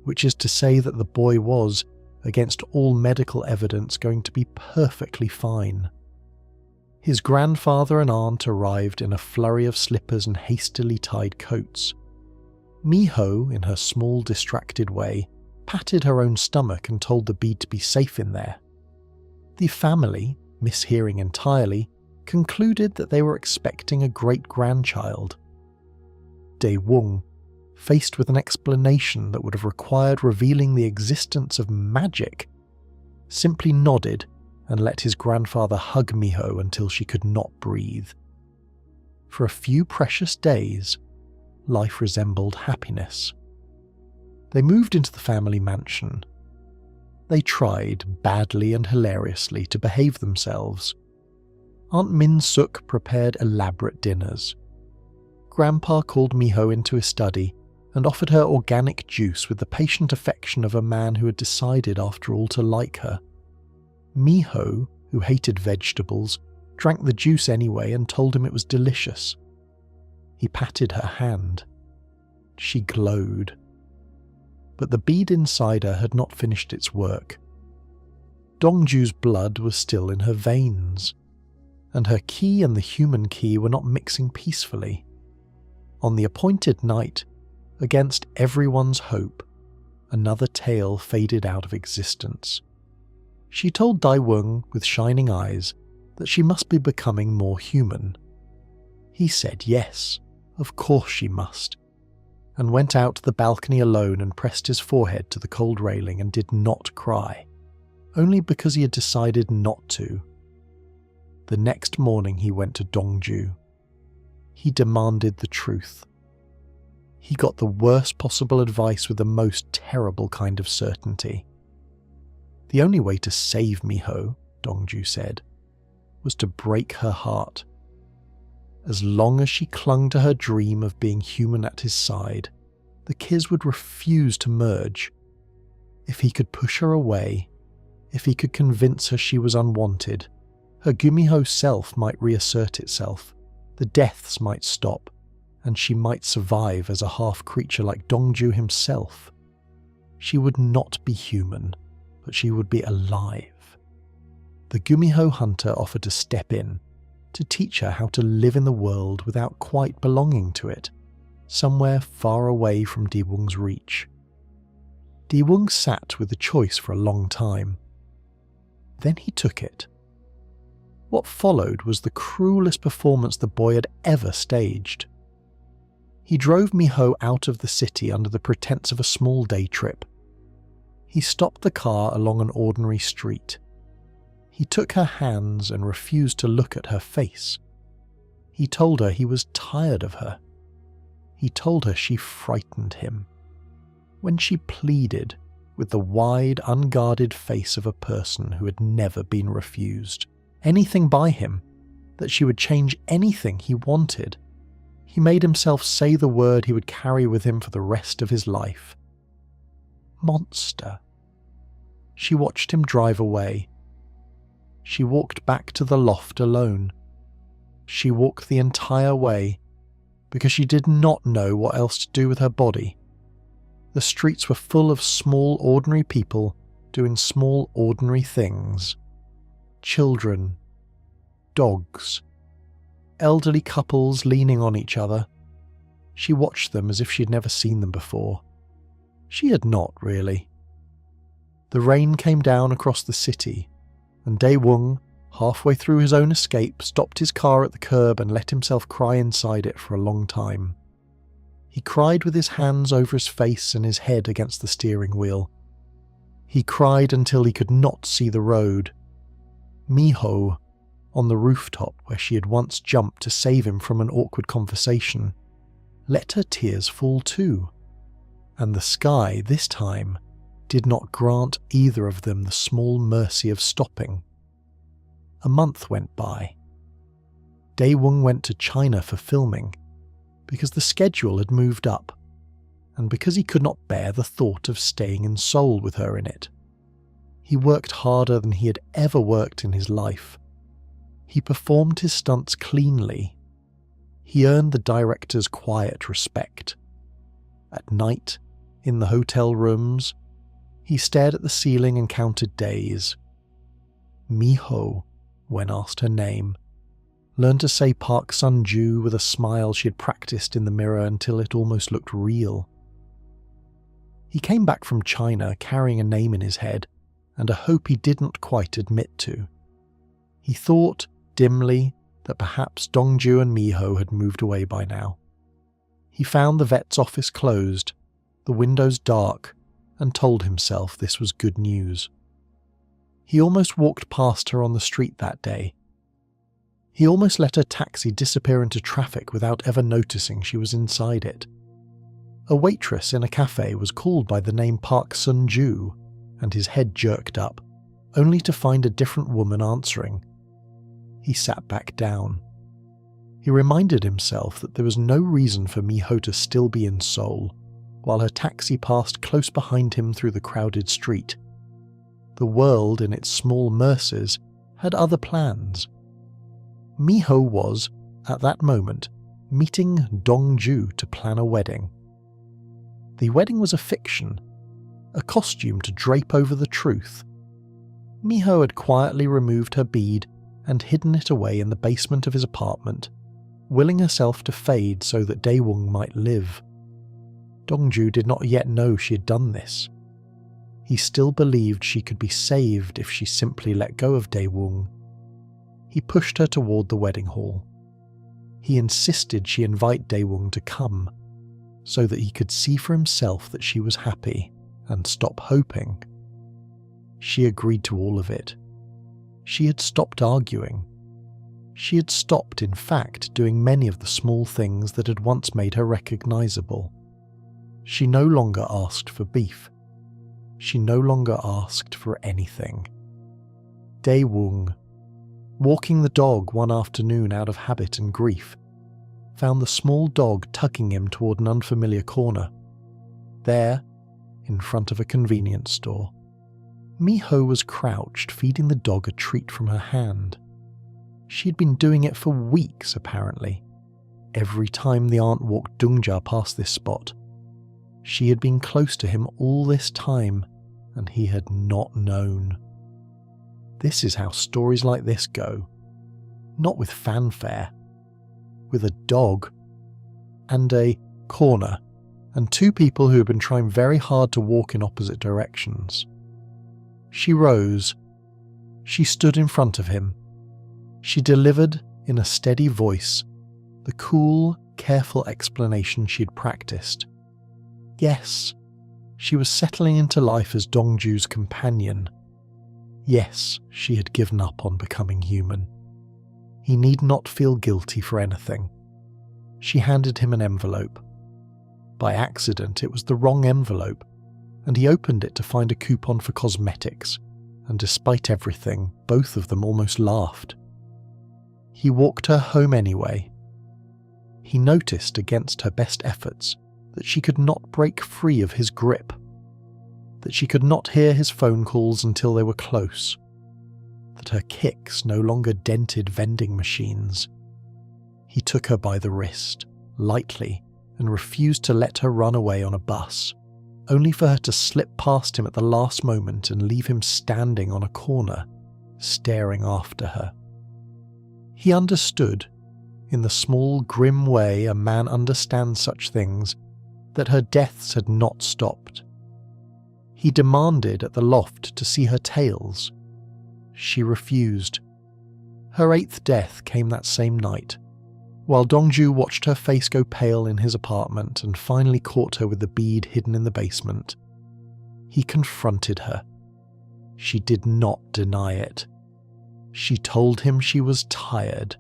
which is to say that the boy was, against all medical evidence, going to be perfectly fine. His grandfather and aunt arrived in a flurry of slippers and hastily tied coats. Miho, in her small, distracted way, patted her own stomach and told the bead to be safe in there. The family, mishearing entirely, concluded that they were expecting a great-grandchild. Daewoo, faced with an explanation that would have required revealing the existence of magic, simply nodded and let his grandfather hug Miho until she could not breathe. For a few precious days, life resembled happiness. They moved into the family mansion. They tried, badly and hilariously, to behave themselves. Aunt Min Suk prepared elaborate dinners. Grandpa called Miho into his study and offered her organic juice with the patient affection of a man who had decided after all to like her. Miho, who hated vegetables, drank the juice anyway and told him it was delicious. He patted her hand. She glowed. But the bead inside her had not finished its work. Dongju's blood was still in her veins, and her ki and the human ki were not mixing peacefully. On the appointed night, against everyone's hope, another tale faded out of existence. She told Daewoo with shining eyes that she must be becoming more human. He said yes, of course she must, and went out to the balcony alone and pressed his forehead to the cold railing and did not cry, only because he had decided not to. The next morning he went to Dongju. He demanded the truth. He got the worst possible advice with the most terrible kind of certainty. The only way to save Miho, Dongju said, was to break her heart. As long as she clung to her dream of being human at his side, the Kiz would refuse to merge. If he could push her away, if he could convince her she was unwanted, her Gumiho self might reassert itself, the deaths might stop, and she might survive as a half-creature like Dongju himself. She would not be human, but she would be alive. The Gumiho hunter offered to step in, to teach her how to live in the world without quite belonging to it, somewhere far away from Diwung's reach. Diwung sat with the choice for a long time. Then he took it. What followed was the cruelest performance the boy had ever staged. He drove Miho out of the city under the pretense of a small day trip. He stopped the car along an ordinary street. He took her hands and refused to look at her face. He told her he was tired of her. He told her she frightened him. When she pleaded, with the wide, unguarded face of a person who had never been refused, anything by him, that she would change anything he wanted, he made himself say the word he would carry with him for the rest of his life. Monster. She watched him drive away. She walked back to the loft alone. She walked the entire way, because she did not know what else to do with her body. The streets were full of small, ordinary people doing small, ordinary things. Children, dogs, elderly couples leaning on each other. She watched them as if she had never seen them before. She had not, really. The rain came down across the city, and Daewung, halfway through his own escape, stopped his car at the curb and let himself cry inside it for a long time. He cried with his hands over his face and his head against the steering wheel. He cried until he could not see the road. Miho, on the rooftop where she had once jumped to save him from an awkward conversation, let her tears fall too, and the sky, this time, did not grant either of them the small mercy of stopping. A month went by. Daewung went to China for filming, because the schedule had moved up, and because he could not bear the thought of staying in Seoul with her in it. He worked harder than he had ever worked in his life. He performed his stunts cleanly. He earned the director's quiet respect. At night, in the hotel rooms, he stared at the ceiling and counted days. Miho, when asked her name, learned to say Park Sun-ju with a smile she had practiced in the mirror until it almost looked real. He came back from China carrying a name in his head and a hope he didn't quite admit to. He thought, dimly, that perhaps Dongju and Miho had moved away by now. He found the vet's office closed, the windows dark, and told himself this was good news. He almost walked past her on the street that day. He almost let her taxi disappear into traffic without ever noticing she was inside it. A waitress in a cafe was called by the name Park Sun-ju, and his head jerked up, only to find a different woman answering. He sat back down. He reminded himself that there was no reason for Miho to still be in Seoul, while her taxi passed close behind him through the crowded street. The world, in its small mercies, had other plans. Miho was, at that moment, meeting Dongju to plan a wedding. The wedding was a fiction, a costume to drape over the truth. Miho had quietly removed her bead and hidden it away in the basement of his apartment, willing herself to fade so that Daewung might live. Dongju did not yet know she had done this. He still believed she could be saved if she simply let go of Daewung. He pushed her toward the wedding hall. He insisted she invite Daewoo to come, so that he could see for himself that she was happy and stop hoping. She agreed to all of it. She had stopped arguing. She had stopped, in fact, doing many of the small things that had once made her recognizable. She no longer asked for beef. She no longer asked for anything. Daewoo, walking the dog one afternoon out of habit and grief, found the small dog tugging him toward an unfamiliar corner. There, in front of a convenience store, Miho was crouched, feeding the dog a treat from her hand. She had been doing it for weeks, apparently. Every time the aunt walked Dongja past this spot, she had been close to him all this time, and he had not known. This is how stories like this go. Not with fanfare. With a dog, and a corner, and two people who had been trying very hard to walk in opposite directions. She rose. She stood in front of him. She delivered, in a steady voice, the cool, careful explanation she had practiced. Yes, she was settling into life as Dongju's companion. Yes, she had given up on becoming human. He need not feel guilty for anything. She handed him an envelope. By accident, it was the wrong envelope, and he opened it to find a coupon for cosmetics, and despite everything, both of them almost laughed. He walked her home anyway. He noticed, against her best efforts, that she could not break free of his grip, that she could not hear his phone calls until they were close, that her kicks no longer dented vending machines. He took her by the wrist, lightly, and refused to let her run away on a bus, only for her to slip past him at the last moment and leave him standing on a corner, staring after her. He understood, in the small, grim way a man understands such things, that her deaths had not stopped. He demanded at the loft to see her tails. She refused. Her 8th death came that same night, while Dongju watched her face go pale in his apartment and finally caught her with the bead hidden in the basement. He confronted her. She did not deny it. She told him she was tired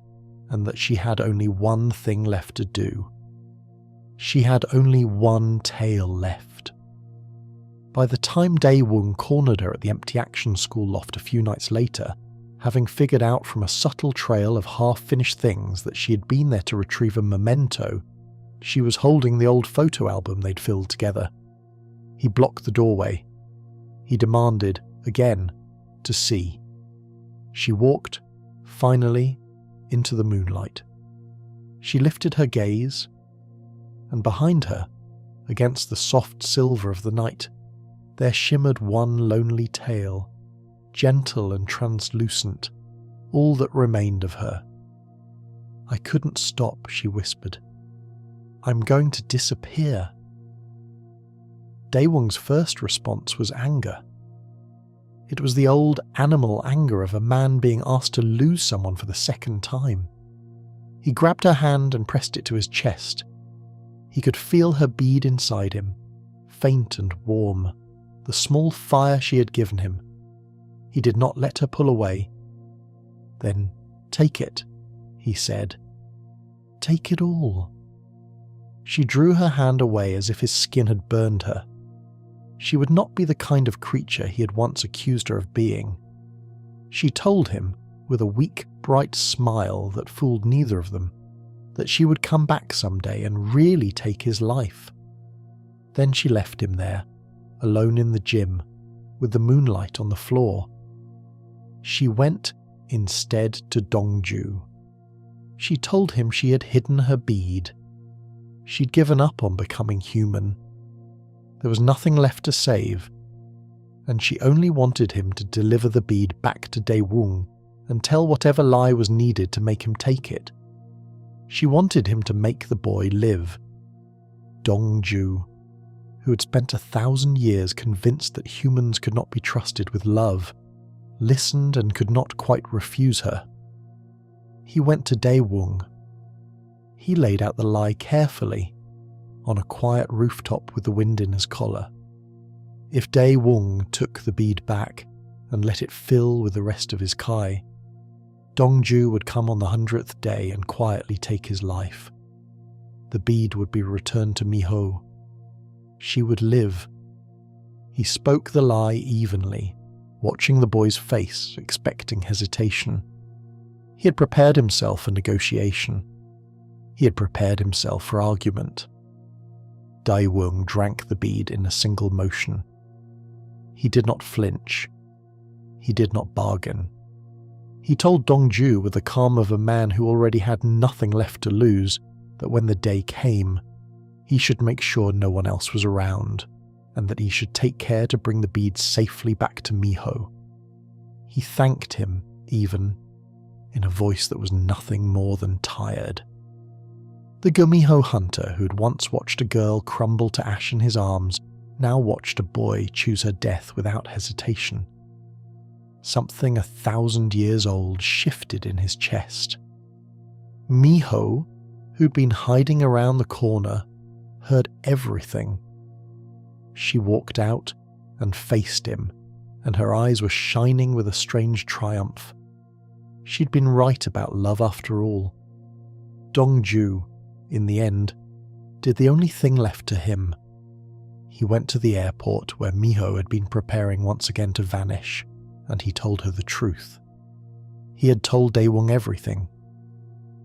and that she had only one thing left to do. She had only one tail left. By the time Daewoo cornered her at the empty action school loft a few nights later, having figured out from a subtle trail of half-finished things that she had been there to retrieve a memento, she was holding the old photo album they'd filled together. He blocked the doorway. He demanded, again, to see. She walked, finally, into the moonlight. She lifted her gaze, and behind her, against the soft silver of the night, there shimmered one lonely tail, gentle and translucent, all that remained of her. "I couldn't stop," she whispered. "I'm going to disappear." Daewoo's first response was anger. It was the old animal anger of a man being asked to lose someone for the second time. He grabbed her hand and pressed it to his chest. He could feel her bead inside him, faint and warm, the small fire she had given him. He did not let her pull away. "Then take it," he said. "Take it all." She drew her hand away as if his skin had burned her. She would not be the kind of creature he had once accused her of being. She told him, with a weak, bright smile that fooled neither of them, that she would come back someday and really take his life. Then she left him there, alone in the gym, with the moonlight on the floor. She went instead to Dongju. She told him she had hidden her bead. She'd given up on becoming human. There was nothing left to save, and she only wanted him to deliver the bead back to Daewoo and tell whatever lie was needed to make him take it. She wanted him to make the boy live. Dongju, who had spent 1,000 years convinced that humans could not be trusted with love, listened and could not quite refuse her. He went to Daewoo. He laid out the lie carefully, on a quiet rooftop with the wind in his collar. If Dae-woong took the bead back and let it fill with the rest of his kai, Dong-ju would come on the 100th day and quietly take his life. The bead would be returned to Miho. She would live. He spoke the lie evenly, watching the boy's face, expecting hesitation. He had prepared himself for negotiation. He had prepared himself for argument. Dae-woong drank the bead in a single motion. He did not flinch. He did not bargain. He told Dong-ju with the calm of a man who already had nothing left to lose that when the day came, he should make sure no one else was around, and that he should take care to bring the bead safely back to Miho. He thanked him, even, in a voice that was nothing more than tired. The Gumiho hunter who had once watched a girl crumble to ash in his arms now watched a boy choose her death without hesitation. Something 1,000 years old shifted in his chest. Miho, who'd been hiding around the corner, heard everything. She walked out and faced him, and her eyes were shining with a strange triumph. She'd been right about love after all. Dong-ju, in the end, did the only thing left to him. He went to the airport where Miho had been preparing once again to vanish, and he told her the truth. He had told Dae-woong everything.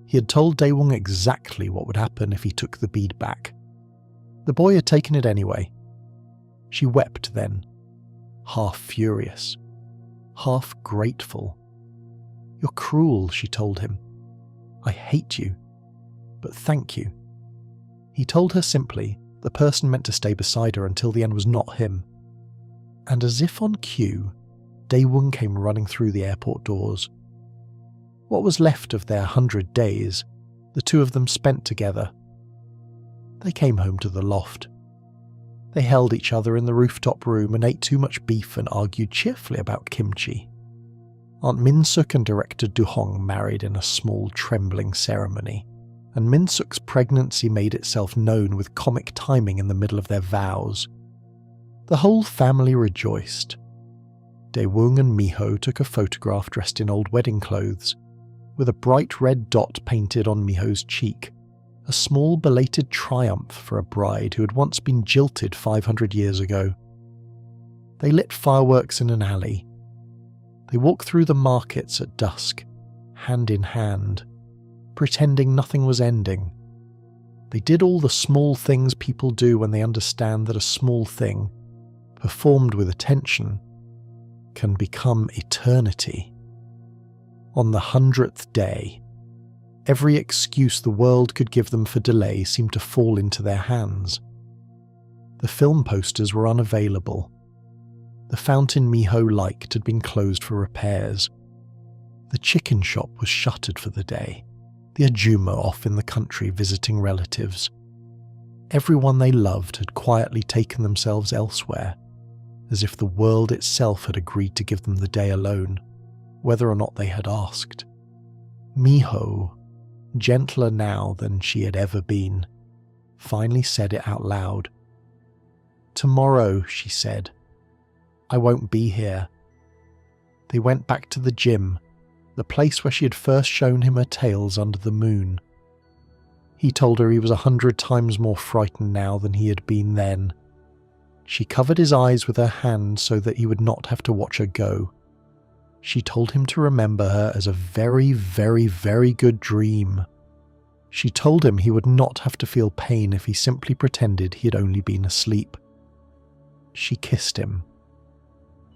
He had told Dae-woong exactly what would happen if he took the bead back. The boy had taken it anyway. She wept then, half furious, half grateful. "You're cruel," she told him. "I hate you, but thank you." He told her simply the person meant to stay beside her until the end was not him. And as if on cue, Dae-woong came running through the airport doors. What was left of their 100 days, the two of them spent together. They came home to the loft. They held each other in the rooftop room and ate too much beef and argued cheerfully about kimchi. Aunt Min-suk and director Du-hong married in a small, trembling ceremony, and Min-suk's pregnancy made itself known with comic timing in the middle of their vows. The whole family rejoiced. Dae-woong and Miho took a photograph dressed in old wedding clothes, with a bright red dot painted on Miho's cheek, a small belated triumph for a bride who had once been jilted 500 years ago. They lit fireworks in an alley. They walked through the markets at dusk, hand in hand, pretending nothing was ending. They did all the small things people do when they understand that a small thing, performed with attention, can become eternity. On the 100th day, every excuse the world could give them for delay seemed to fall into their hands. The film posters were unavailable. The fountain Miho liked had been closed for repairs. The chicken shop was shuttered for the day, the Ajuma off in the country visiting relatives. Everyone they loved had quietly taken themselves elsewhere, as if the world itself had agreed to give them the day alone, whether or not they had asked. Miho, gentler now than she had ever been, finally said it out loud. "Tomorrow," she said, "I won't be here." They went back to the gym, the place where she had first shown him her tails under the moon. He told her he was 100 times more frightened now than he had been then. She covered his eyes with her hand so that he would not have to watch her go. She told him to remember her as a very, very, very good dream. She told him he would not have to feel pain if he simply pretended he had only been asleep. She kissed him.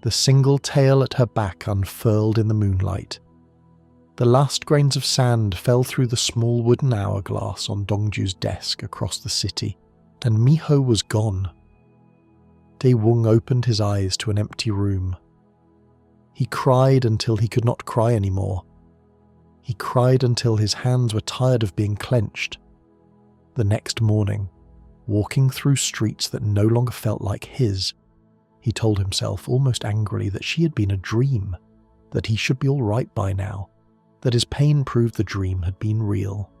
The single tail at her back unfurled in the moonlight. The last grains of sand fell through the small wooden hourglass on Dongju's desk across the city, and Miho was gone. Dae-woong opened his eyes to an empty room. He cried until he could not cry anymore. He cried until his hands were tired of being clenched. The next morning, walking through streets that no longer felt like his, he told himself almost angrily that she had been a dream, that he should be all right by now, that his pain proved the dream had been real.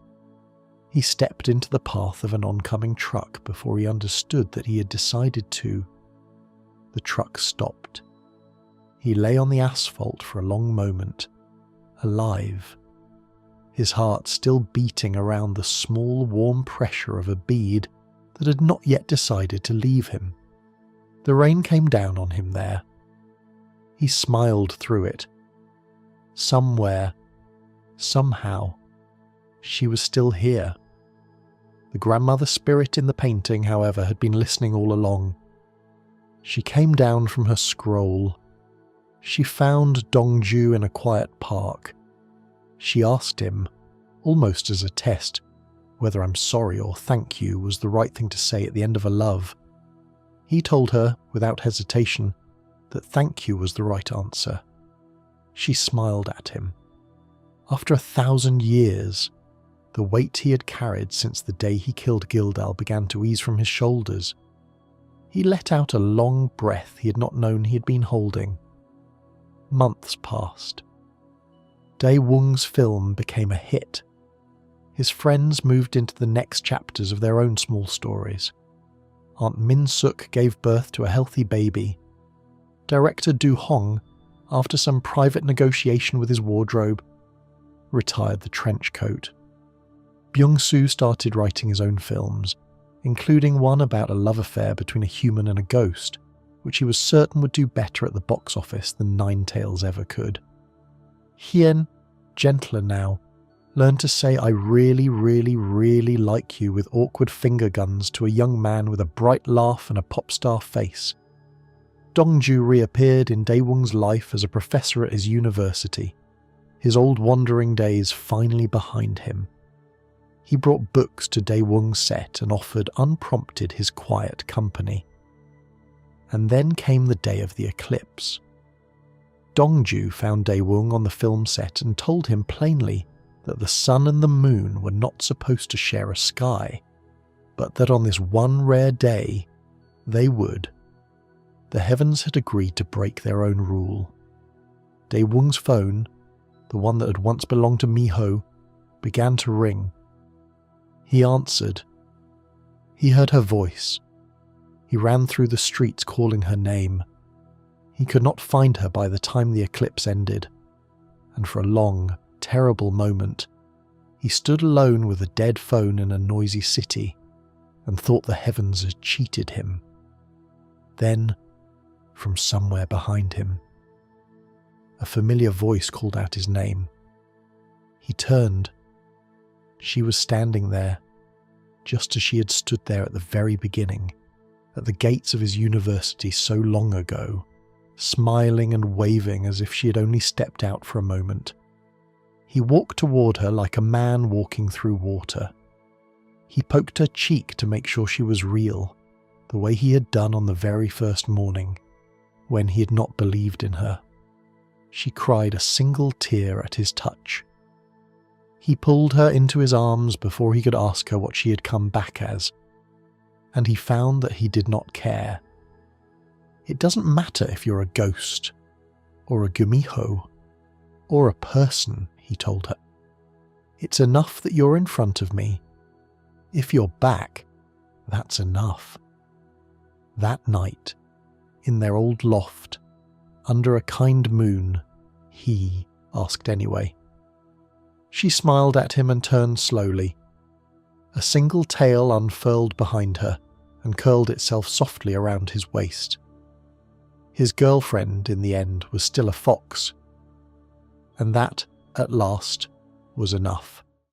He stepped into the path of an oncoming truck before he understood that he had decided to. The truck stopped. He lay on the asphalt for a long moment, alive, his heart still beating around the small warm pressure of a bead that had not yet decided to leave him. The rain came down on him there. He smiled through it. Somewhere, somehow, she was still here. The grandmother spirit in the painting, however, had been listening all along. She came down from her scroll. She found Dongju in a quiet park. She asked him, almost as a test, whether I'm sorry or thank you was the right thing to say at the end of a love. He told her, without hesitation, that thank you was the right answer. She smiled at him. After 1,000 years, the weight he had carried since the day he killed Gildal began to ease from his shoulders. He let out a long breath he had not known he had been holding. Months passed. Dae Woong's film became a hit. His friends moved into the next chapters of their own small stories. Aunt Min Suk gave birth to a healthy baby. Director Du Hong, after some private negotiation with his wardrobe, retired the trench coat. Byung-soo started writing his own films, including one about a love affair between a human and a ghost, which he was certain would do better at the box office than Nine Tails ever could. Hien, gentler now, learned to say "I really, really, really like you" with awkward finger guns to a young man with a bright laugh and a pop star face. Dongju reappeared in Dae Woong's life as a professor at his university, his old wandering days finally behind him. He brought books to Dae Woong's set and offered unprompted his quiet company. And then came the day of the eclipse. Dongju found Dae Woong on the film set and told him plainly that the sun and the moon were not supposed to share a sky, but that on this one rare day, they would. The heavens had agreed to break their own rule. Dae Woong's phone, the one that had once belonged to Miho, began to ring. He answered. He heard her voice. He ran through the streets calling her name. He could not find her by the time the eclipse ended, and for a long, terrible moment, he stood alone with a dead phone in a noisy city and thought the heavens had cheated him. Then, from somewhere behind him, a familiar voice called out his name. He turned. She was standing there, just as she had stood there at the very beginning, at the gates of his university so long ago, smiling and waving as if she had only stepped out for a moment. He walked toward her like a man walking through water. He poked her cheek to make sure she was real, the way he had done on the very first morning, when he had not believed in her. She cried a single tear at his touch. He pulled her into his arms before he could ask her what she had come back as, and he found that he did not care. It doesn't matter if you're a ghost, or a gumiho, or a person, he told her. It's enough that you're in front of me. If you're back, that's enough. That night, in their old loft, under a kind moon, he asked anyway. She smiled at him and turned slowly. A single tail unfurled behind her and curled itself softly around his waist. His girlfriend, in the end, was still a fox. And that, at last, was enough.